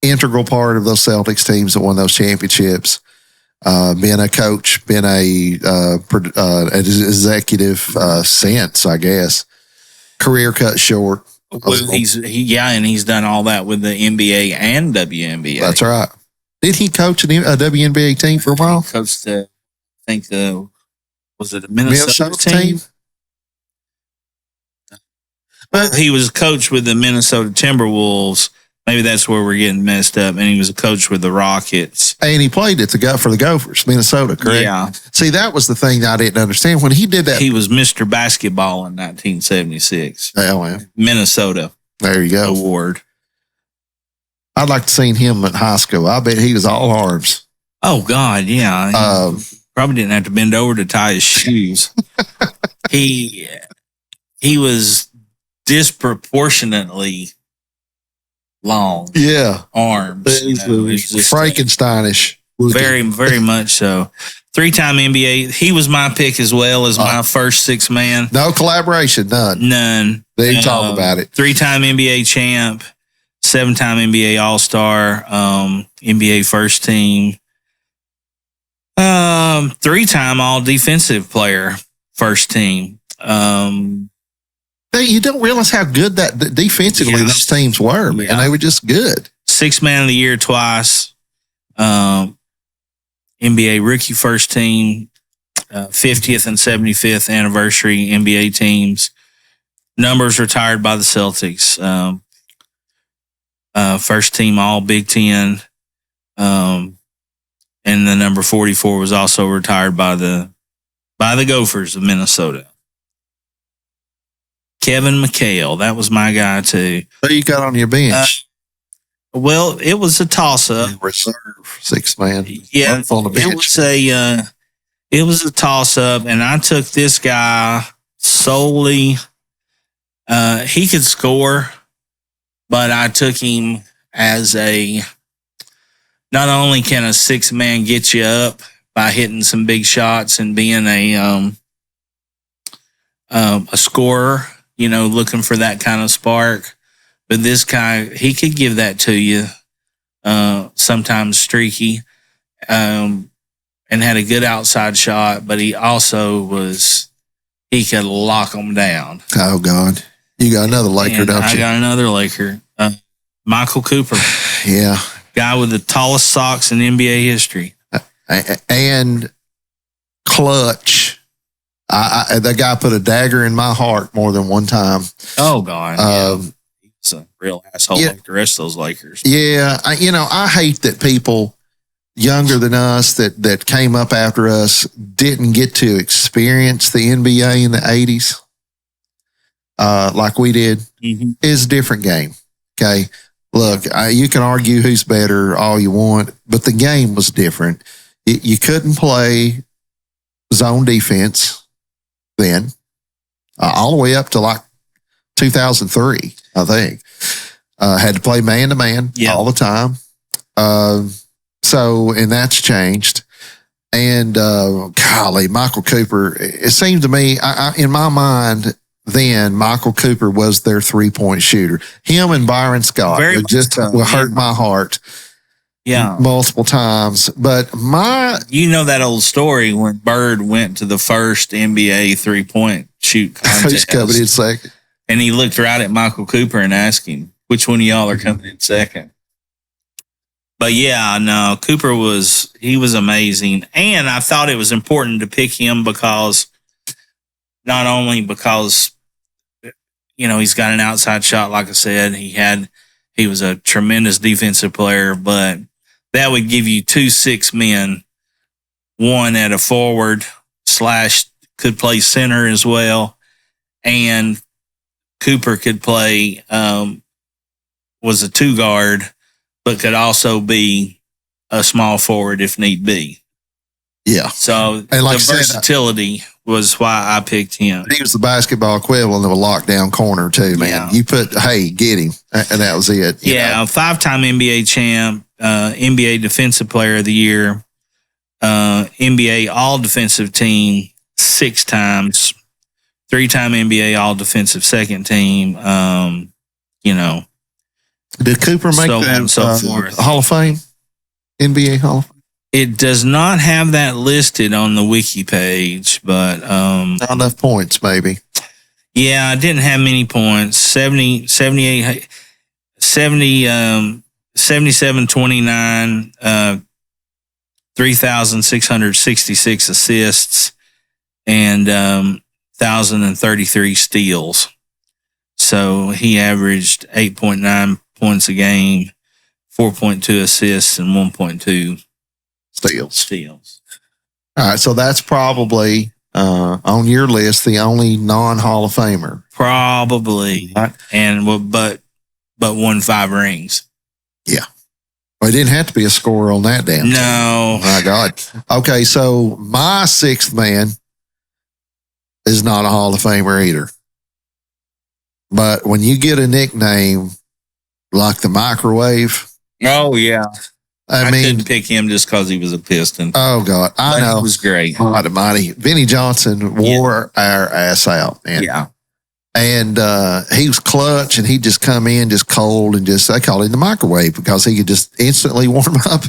B: Integral part of those Celtics teams that won those championships. Being a coach, being an executive since, I guess. Career cut short.
A: Well, he's done all that with the NBA and WNBA.
B: That's right. Did he coach a WNBA team for a while?
A: He coached was it a Minnesota team? But he was a coach with the Minnesota Timberwolves. Maybe that's where we're getting messed up. And he was a coach with the Rockets.
B: And he played for the Gophers, Minnesota, correct?
A: Yeah.
B: See, that was the thing that I didn't understand. When he did that.
A: He was Mr. Basketball in 1976.
B: Oh, yeah.
A: Minnesota.
B: There you go.
A: Award.
B: I'd like to seen him in high school. I bet he was all arms.
A: Oh, God, yeah. Probably didn't have to bend over to tie his shoes. He was disproportionately long.
B: Yeah.
A: Arms.
B: Frankensteinish.
A: Very, very much so. 3-time NBA. He was my pick as well as my first 6th man.
B: No collaboration, none.
A: None.
B: They didn't talk about it.
A: 3-time NBA champ, 7-time NBA All-Star, NBA first team, 3-time All-Defensive Player first team.
B: You don't realize how good that defensively those teams were, man. They were just good.
A: 6th Man of the Year twice. NBA Rookie First Team, 50th and 75th anniversary NBA teams. Numbers retired by the Celtics. First team All Big Ten. And the number 44 was also retired by the Gophers of Minnesota. Kevin McHale, that was my guy too.
B: Who you got on your bench?
A: Well, it was a toss-up.
B: Reserve 6th man.
A: Yeah, it was a toss-up, and I took this guy solely. He could score, but I took him as not only can a 6th man get you up by hitting some big shots and being a scorer, looking for that kind of spark. But this guy, he could give that to you, sometimes streaky, and had a good outside shot, but he also he could lock them down.
B: Oh, God. You got another Laker, don't you?
A: I got another Laker. Michael Cooper.
B: Yeah.
A: Guy with the tallest socks in NBA history.
B: And clutch. That guy put a dagger in my heart more than one time.
A: Oh, God. He's a real asshole like the rest of those Lakers.
B: Yeah. I hate that people younger than us that came up after us didn't get to experience the NBA in the 80s like we did.
A: Mm-hmm.
B: It's a different game. Okay. Look, you can argue who's better all you want, but the game was different. You couldn't play zone defense then, all the way up to like 2003, I think. Had to play man-to-man all the time. And that's changed. And golly, Michael Cooper, it seemed to me, in my mind, then Michael Cooper was their 3-point shooter. Him and Byron Scott hurt my heart.
A: Yeah,
B: multiple times. But
A: that old story when Bird went to the first NBA 3-point shoot contest.
B: He's coming in second,
A: and he looked right at Michael Cooper and asked him, "Which one of y'all are coming in second?" But yeah, no, Cooper was amazing, and I thought it was important to pick him because not only because he's got an outside shot, like I said, he was a tremendous defensive player, but that would give you 2 6 men, one at a forward / could play center as well, and Cooper could play was a 2 guard, but could also be a small forward if need be.
B: Yeah.
A: So
B: and like
A: the versatility was why I picked him.
B: He was the basketball equivalent of a lockdown corner too, man. Yeah. You put, hey, get him, and that was it.
A: Yeah, 5-time NBA champ, NBA Defensive Player of the Year, NBA All-Defensive Team 6 times, 3-time NBA All-Defensive Second Team.
B: Did Cooper make that Hall of Fame? NBA Hall of Fame?
A: It does not have that listed on the wiki page, but
B: not enough points, maybe.
A: Yeah, I didn't have many points. 78, 77, 29, 3,666 assists, and 1,033 steals. So he averaged 8.9 points a game, 4.2 assists, and 1.2 steals.
B: All right, so that's probably on your list the only non-Hall of Famer.
A: Probably,
B: right.
A: And but won 5 rings.
B: Yeah, well, it didn't have to be a scorer on that damn.
A: No,
B: team. My God. Okay, so my 6th man is not a Hall of Famer either. But when you get a nickname like the Microwave,
A: oh yeah. I
B: mean,
A: couldn't pick him just because he was a Piston.
B: Oh, God. I know.
A: He was great.
B: Mighty. Vinnie Johnson wore our ass out, man.
A: Yeah.
B: And he was clutch, and he'd just come in, just cold and they called him the microwave because he could just instantly warm up.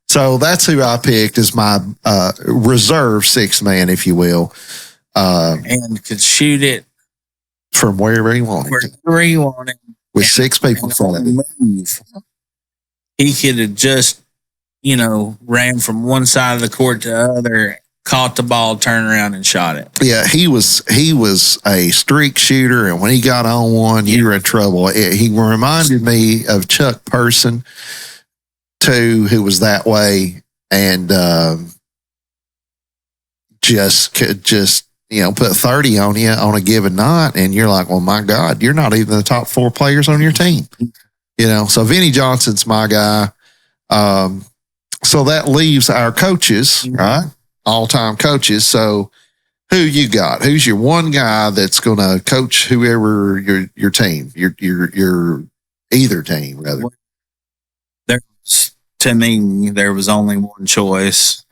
B: So that's who I picked as my reserve sixth man, if you will.
A: And could shoot it
B: from wherever he wanted.
A: Wherever he wanted.
B: With six people following him.
A: He could have just, ran from one side of the court to the other, caught the ball, turned around and shot it.
B: Yeah, he was a streak shooter, and when he got on one, you were in trouble. He reminded me of Chuck Person, too, who was that way, and just put 30 on you on a given night, and you're like, well, my God, you're not even the top four players on your team. So Vinnie Johnson's my guy. So that leaves our coaches, right? All-time coaches. So who you got? Who's your one guy that's going to coach whoever your team, your either team, rather?
A: To me, there was only one choice,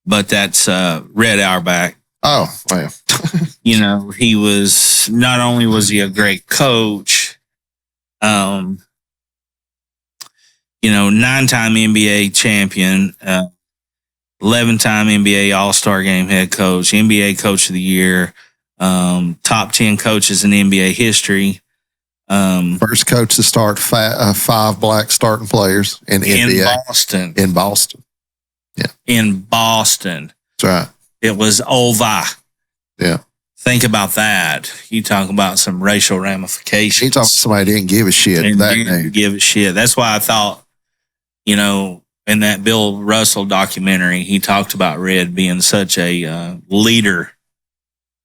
A: but that's Red Auerbach.
B: Oh, well.
A: He was, not only was he a great coach, 9-time NBA champion, 11-time NBA All-Star Game head coach, NBA Coach of the Year, top 10 coaches in NBA history.
B: First coach to start 5 black starting players in NBA. In Boston. Yeah.
A: In Boston.
B: That's right.
A: It was over.
B: Yeah.
A: Think about that. You talk about some racial ramifications.
B: You talk about somebody didn't give a shit.
A: Didn't give a shit. That's why I thought, in that Bill Russell documentary, he talked about Red being such a leader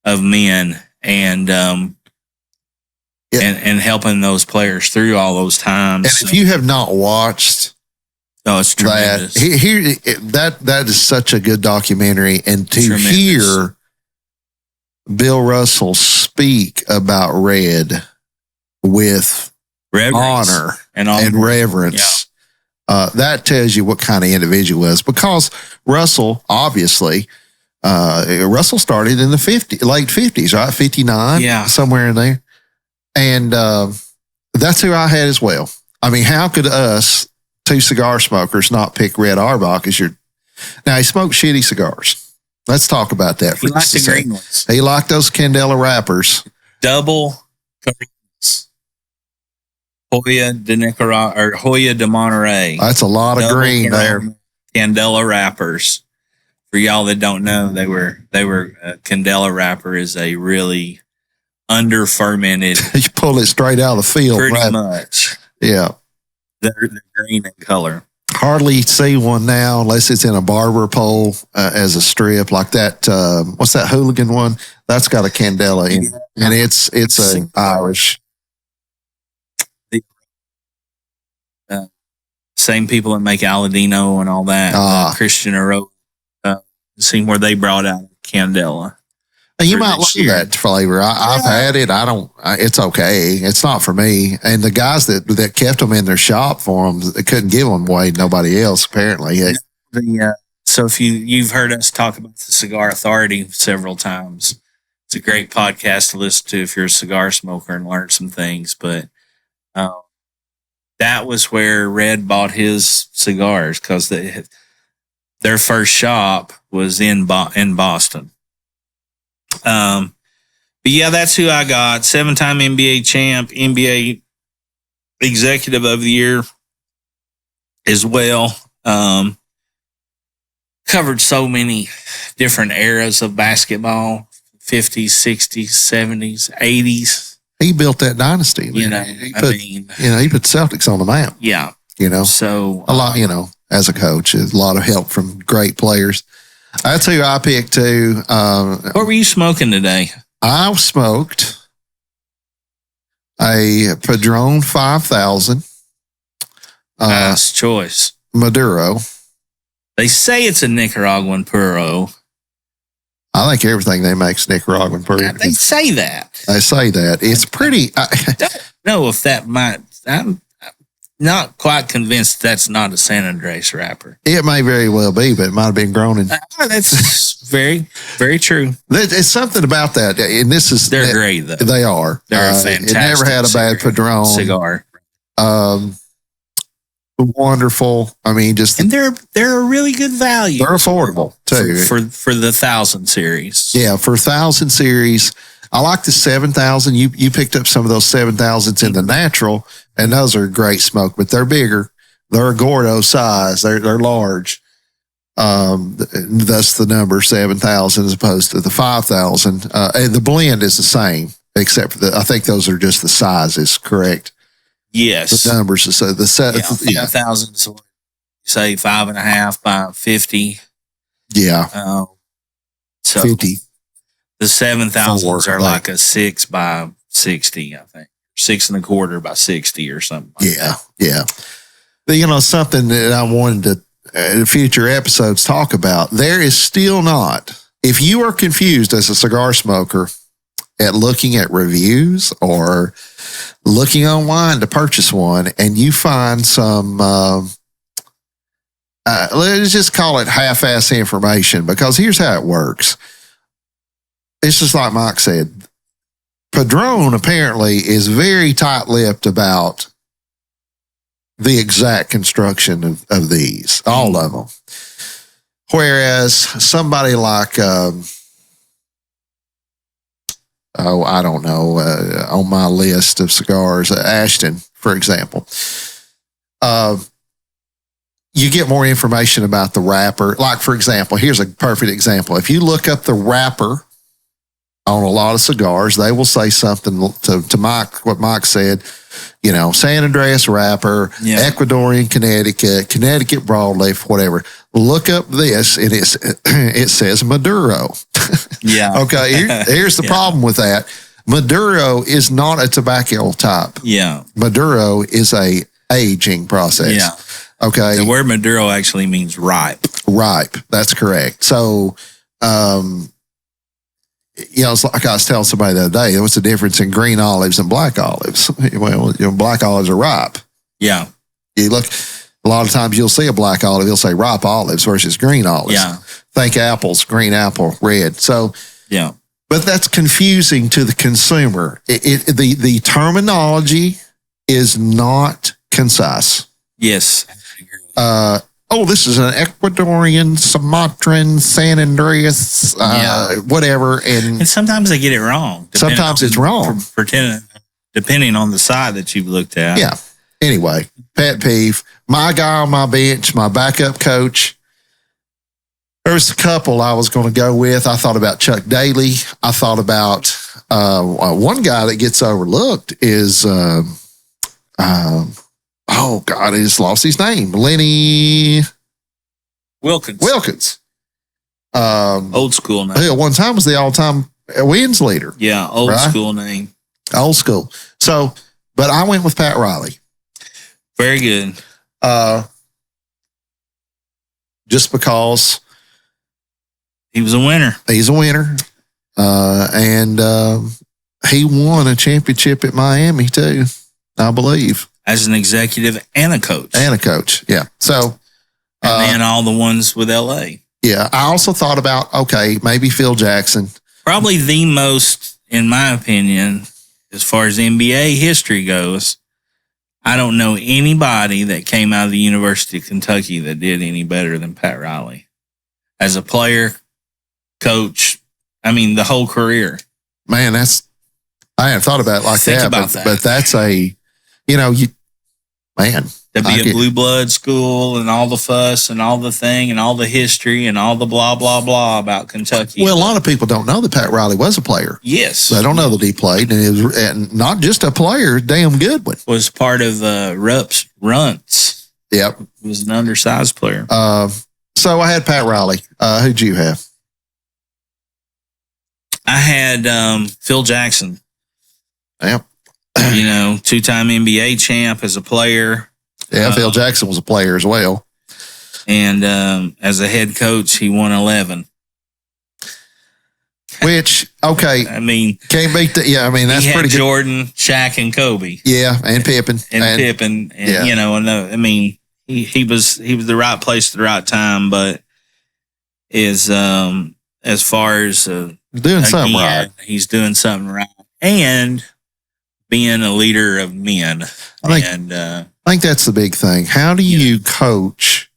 A: of men and helping those players through all those times.
B: And if you have not watched,
A: it's tremendous.
B: That is such a good documentary, and to hear Bill Russell speak about Red with honor and reverence. Yeah. That tells you what kind of individual he was, because Russell, obviously, Russell started in the late 50s, right? 59, somewhere in there. And that's who I had as well. I mean, how could us, two cigar smokers, not pick Red Auerbach as your... Now, he smoked shitty cigars. Let's talk about that.
A: He liked the green ones.
B: He liked those Candela wrappers.
A: Double Hoya de Nicaragua or Hoya de Monterey.
B: That's a lot of green there.
A: Candela wrappers. For y'all that don't know, they were Candela wrapper is a really under fermented.
B: You pull it straight out of the field,
A: pretty much.
B: Yeah,
A: they're green in color.
B: Hardly see one now unless it's in a barber pole as a strip like that. What's that hooligan one? That's got a Candela in it, and it's a Irish.
A: Same people that make Aladino and all that. Christian Oro, seen where they brought out Candela.
B: You might like that flavor. I've had it. It's okay. It's not for me. And the guys that kept them in their shop for them, they couldn't give them away to nobody else, apparently.
A: So if you've heard us talk about the Cigar Authority several times, it's a great podcast to listen to if you're a cigar smoker and learn some things. But that was where Red bought his cigars, because their first shop was in Boston. But yeah, that's who I got. 7-time NBA champ, NBA executive of the year as well. Covered so many different eras of basketball, 50s, 60s, 70s, 80s.
B: He built that dynasty. He put Celtics on the map.
A: Yeah. So
B: a lot, as a coach, a lot of help from great players. That's who I picked too.
A: What were you smoking today?
B: I smoked a Padron 5000.
A: Nice choice.
B: Maduro.
A: They say it's a Nicaraguan Puro.
B: I think everything they make is Nicaraguan Puro.
A: Yeah, they say that.
B: They say that. It's pretty.
A: I don't know if that might. not quite convinced that's not a San Andreas wrapper.
B: It may very well be, but it might have been grown in.
A: That's very, very true.
B: It's something about that, and
A: they're great though.
B: They are.
A: They're a fantastic.
B: It never had a bad Padron
A: cigar.
B: Wonderful. I mean,
A: and they're a really good value.
B: They're affordable too
A: for the 1000 series.
B: Yeah, for 1000 series. I like the 7000. You picked up some of those 7000s in the natural, and those are great smoke, but they're bigger. They're a Gordo size. They're large. That's the number 7,000 as opposed to the 5,000. And the blend is the same, except for I think those are just the sizes, correct?
A: Yes.
B: The numbers. So the
A: 5,000, so say 5.5 by 50.
B: Yeah.
A: So
B: 50.
A: The 7,000s are like a 6 by 60, I think. 6 1/4 by 60 or something. Like that.
B: Yeah. But, something that I wanted to in future episodes talk about. There is still not, if you are confused as a cigar smoker at looking at reviews or looking online to purchase one, and you find some, let's just call it half-ass information, because here's how it works. It's just like Mike said. Padron apparently is very tight-lipped about the exact construction of these, all of them. Whereas somebody like, I don't know, on my list of cigars, Ashton, for example, you get more information about the wrapper. Like, for example, here's a perfect example. If you look up the wrapper on a lot of cigars, they will say something to Mike, what Mike said, San Andreas wrapper, Ecuadorian Connecticut, Connecticut broadleaf, whatever. Look up this, and it says Maduro.
A: Yeah.
B: Okay, here's the problem with that. Maduro is not a tobacco type.
A: Yeah.
B: Maduro is a aging process.
A: Yeah.
B: Okay.
A: The word Maduro actually means ripe.
B: Ripe. That's correct. So, it's like I was telling somebody the other day, what's the difference in green olives and black olives? Well, black olives are ripe.
A: Yeah.
B: You look, a lot of times you'll see a black olive, you'll say ripe olives versus green olives.
A: Yeah.
B: Think apples, green apple, red. So,
A: yeah.
B: But that's confusing to the consumer. The terminology is not concise.
A: Yes.
B: This is an Ecuadorian, Sumatran, San Andreas, whatever. And
A: sometimes they get it wrong.
B: Sometimes it's wrong.
A: Depending on the side that you've looked at.
B: Yeah. Anyway, pet peeve. My guy on my bench, my backup coach. There was a couple I was going to go with. I thought about Chuck Daly. I thought about one guy that gets overlooked is, I just lost his name. Lenny Wilkins.
A: Old school name.
B: At one time was the all-time wins leader.
A: Yeah, old school name.
B: Old school. So, but I went with Pat Riley.
A: Very good.
B: Just because
A: he was a winner.
B: He's a winner. And he won a championship at Miami too, I believe.
A: As an executive and a coach.
B: Yeah. So,
A: and then all the ones with LA.
B: Yeah. I also thought about, maybe Phil Jackson.
A: Probably the most, in my opinion, as far as NBA history goes, I don't know anybody that came out of the University of Kentucky that did any better than Pat Riley. As a player, coach, the whole career.
B: Man, I hadn't thought about it like
A: Think
B: that.
A: About that.
B: But that's
A: to be a blue blood school and all the fuss and all the thing and all the history and all the blah, blah, blah about Kentucky.
B: Well, a lot of people don't know that Pat Riley was a player.
A: Yes.
B: They don't know that he played, and not just a player, damn good one.
A: Was part of Runts.
B: Yep.
A: He was an undersized player.
B: So I had Pat Riley. Who'd you have?
A: I had Phil Jackson.
B: Yep.
A: Two-time NBA champ as a player.
B: Yeah, Phil Jackson was a player as well.
A: And as a head coach, he won 11.
B: Which, okay,
A: I mean,
B: can't beat that. Yeah, I mean, that's
A: he had
B: pretty good.
A: Jordan, Shaq, and Kobe.
B: Yeah, and Pippen.
A: And Pippen. And,
B: yeah.
A: You know, and I mean, he was the right place at the right time, but is as far as
B: doing something right.
A: He's doing something right. And being a leader of men.
B: I think that's the big thing. How do you coach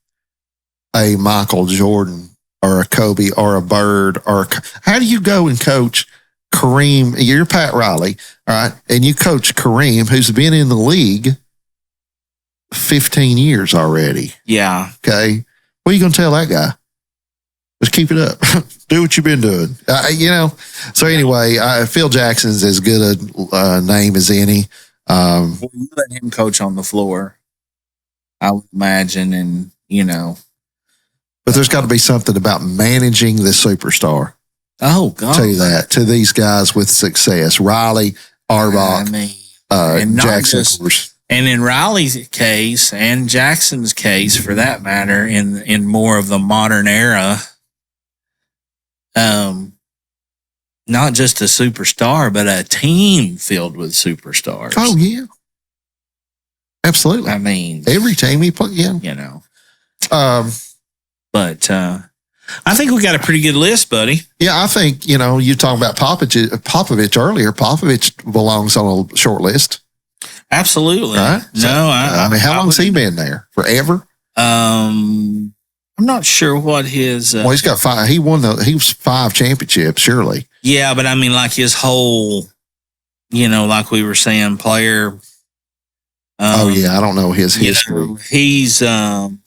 B: a Michael Jordan or a Kobe or a Bird, or how do you go and coach Kareem? You're Pat Riley, all right, and you coach Kareem, who's been in the league 15 years already.
A: Yeah.
B: Okay. What are you going to tell that guy? Just keep it up. Do what you've been doing. You know. So anyway, Phil Jackson's as good a name as any.
A: Well, you let him coach on the floor, I would imagine, and you know.
B: But there's got to be something about managing the superstar.
A: Oh God!
B: I'll tell you that to these guys with success, Riley, Auerbach, and Jackson, of course.
A: And in Riley's case, and Jackson's case, for that matter, in more of the modern era, not just a superstar, but a team filled with superstars.
B: Oh yeah, absolutely.
A: I mean,
B: every team he played, yeah,
A: you know. But I think we got a pretty good list, buddy.
B: Yeah, I think, you know, you talking about Popovich earlier. Popovich belongs on a short list.
A: Absolutely.
B: Right?
A: So,
B: I mean, how long's he been there? Forever?
A: I'm not sure what his.
B: Well, he's got 5. He was 5 championships, surely.
A: Yeah, but I mean, like his whole, you know, like we were saying, player.
B: Oh yeah, I don't know his history.
A: You know,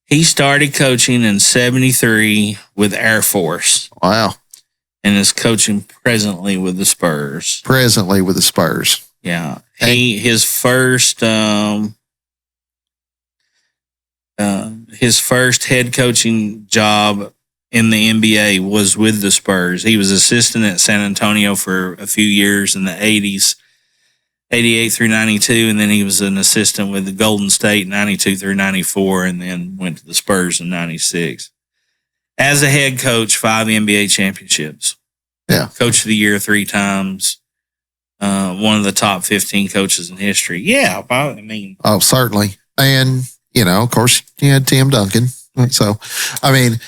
A: he started coaching in 1973 with Air Force.
B: Wow.
A: And is coaching presently with the Spurs.
B: Yeah.
A: His first head coaching job in the NBA was with the Spurs. He was assistant at San Antonio for a few years in the 80s. 88 through 92, and then he was an assistant with the Golden State 92 through 94, and then went to the Spurs in 96. As a head coach, 5 NBA championships.
B: Yeah.
A: Coach of the year 3 times. One of the top 15 coaches in history. Yeah, I mean.
B: Oh, certainly. And, you know, of course, you had Tim Duncan. So, I mean,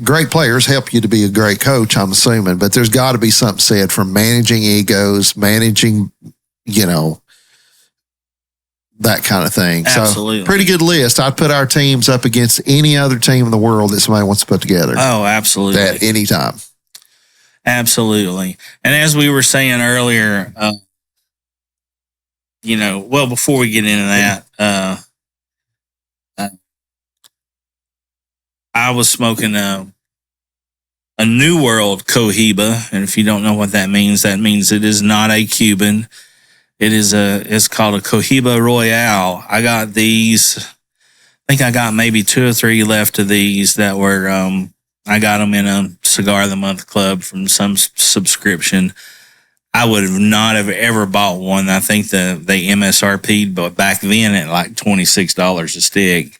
B: great players help you to be a great coach, I'm assuming, but there's got to be something said for managing egos, managing, you know, that kind of thing.
A: Absolutely.
B: So pretty good list. I'd put our teams up against any other team in the world that somebody wants to put together.
A: Oh, absolutely.
B: At any time.
A: Absolutely. And as we were saying earlier, you know, well, before we get into that, I was smoking a New World Cohiba. And if you don't know what that means it is not a Cuban. It's called a Cohiba Royale. I got these. I think I got maybe 2 or 3 left of these that were, I got them in a Cigar of the Month club from some subscription. I would not have ever bought one. I think they MSRP'd, but back then at like $26 a stick.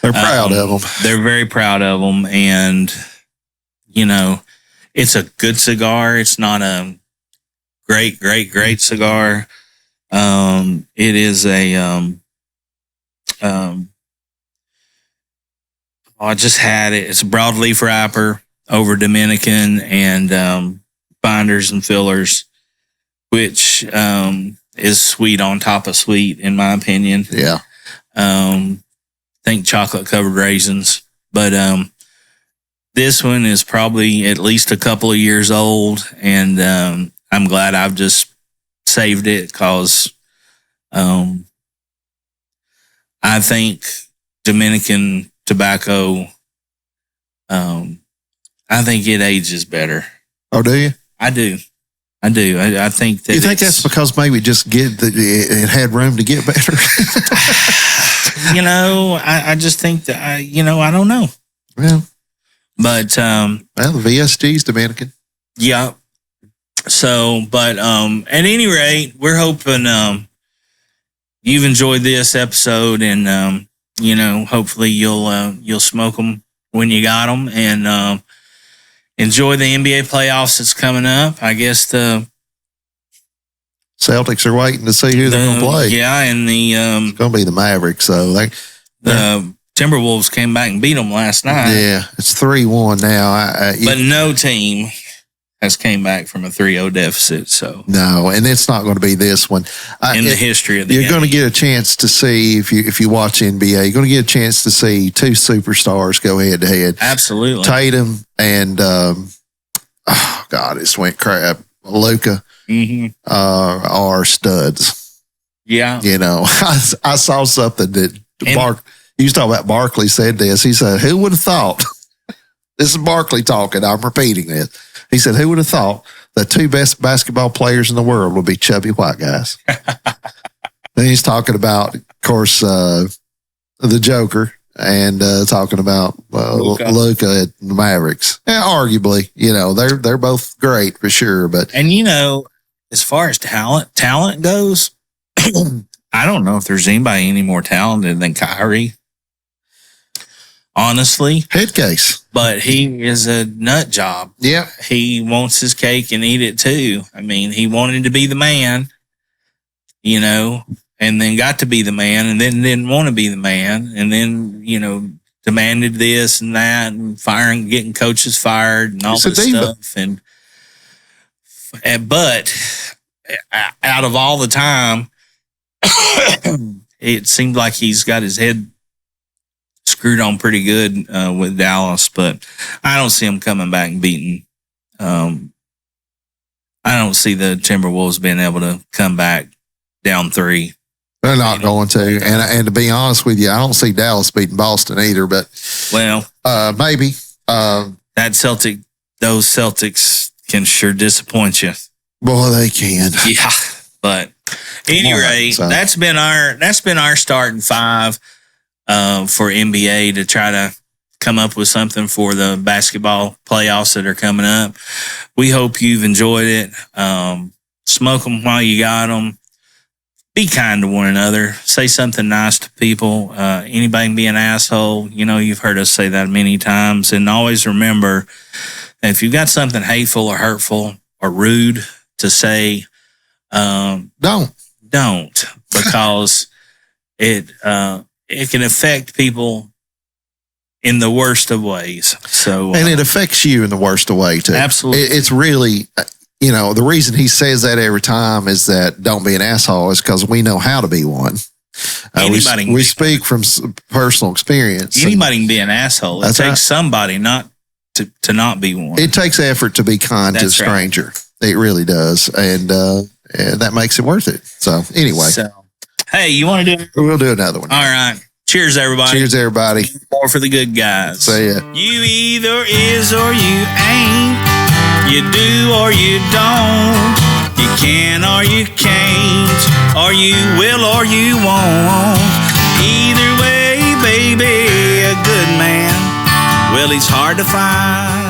B: They're proud of them.
A: They're very proud of them. And, you know, it's a good cigar. It's not a great cigar. It is a, I just had it. It's a broadleaf wrapper over Dominican and binders and fillers, which is sweet on top of sweet, in my opinion.
B: Yeah.
A: Think chocolate covered raisins. But this one is probably at least a couple of years old, and I'm glad I've just saved it because I think Dominican tobacco, I think it ages better.
B: Oh, do you?
A: I do. I think that.
B: You think that's because maybe just it had room to get better?
A: You know, I just think that I don't know.
B: Well,
A: but
B: the VSG's Dominican.
A: Yeah. So, but at any rate, we're hoping you've enjoyed this episode, and you know, hopefully you'll smoke them when you got them, and enjoy the NBA playoffs that's coming up. I guess the
B: Celtics are waiting to see who they're going to play.
A: Yeah, and
B: it's going to be the Mavericks. So
A: the Timberwolves came back and beat them last night.
B: Yeah, it's 3-1 now.
A: But no team has came back from a 3-0 deficit. So
B: no, and it's not going to be this one
A: in the history of the game.
B: You're going to get a chance to see if you watch NBA. You're going to get a chance to see two superstars go head to head.
A: Absolutely,
B: Tatum and it went crap. Luka are studs.
A: Yeah,
B: you know, I saw something that you was talking about. Barkley said this. He said, "Who would have thought?" This is Barkley talking. I'm repeating this. He said, "Who would have thought the two best basketball players in the world would be chubby white guys?" Then he's talking about, of course, the Joker, and talking about Luka at the Mavericks. And arguably, you know, they're both great for sure. But
A: you know, as far as talent goes, I don't know if there's anybody any more talented than Kyrie. Honestly,
B: head case,
A: but he is a nut job.
B: Yeah,
A: he wants his cake and eat it too. I mean, he wanted to be the man, you know, and then got to be the man, and then didn't want to be the man, and then, you know, demanded this and that, and getting coaches fired, and all this stuff. And but out of all the time, it seemed like he's got his head screwed on pretty good with Dallas, but I don't see him coming back and beating. I don't see the Timberwolves being able to come back down 3.
B: They're not going to, and to be honest with you, I don't see Dallas beating Boston either. But maybe
A: those Celtics can sure disappoint you.
B: Boy, they can.
A: Yeah, but at any rate, that's been our starting 5. For NBA to try to come up with something for the basketball playoffs that are coming up. We hope you've enjoyed it. Smoke them while you got them. Be kind to one another. Say something nice to people. Anybody can be an asshole. You know, you've heard us say that many times. And always remember that if you've got something hateful or hurtful or rude to say, don't. Because it can affect people in the worst of ways. So,
B: and it affects you in the worst of ways too.
A: Absolutely.
B: It's really, you know, the reason he says that every time is that don't be an asshole is because we know how to be one. We speak from personal experience.
A: Anybody can be an asshole. It takes somebody not to not be one.
B: It takes effort to be kind to a stranger. Right. It really does. And that makes it worth it. So anyway.
A: Hey, you want to do it?
B: We'll do another one.
A: All right. Cheers, everybody.
B: Cheers, everybody.
A: More for the good guys.
B: See ya.
A: You either is or you ain't. You do or you don't. You can or you can't. Or you will or you won't. Either way, baby, a good man, well, he's hard to find.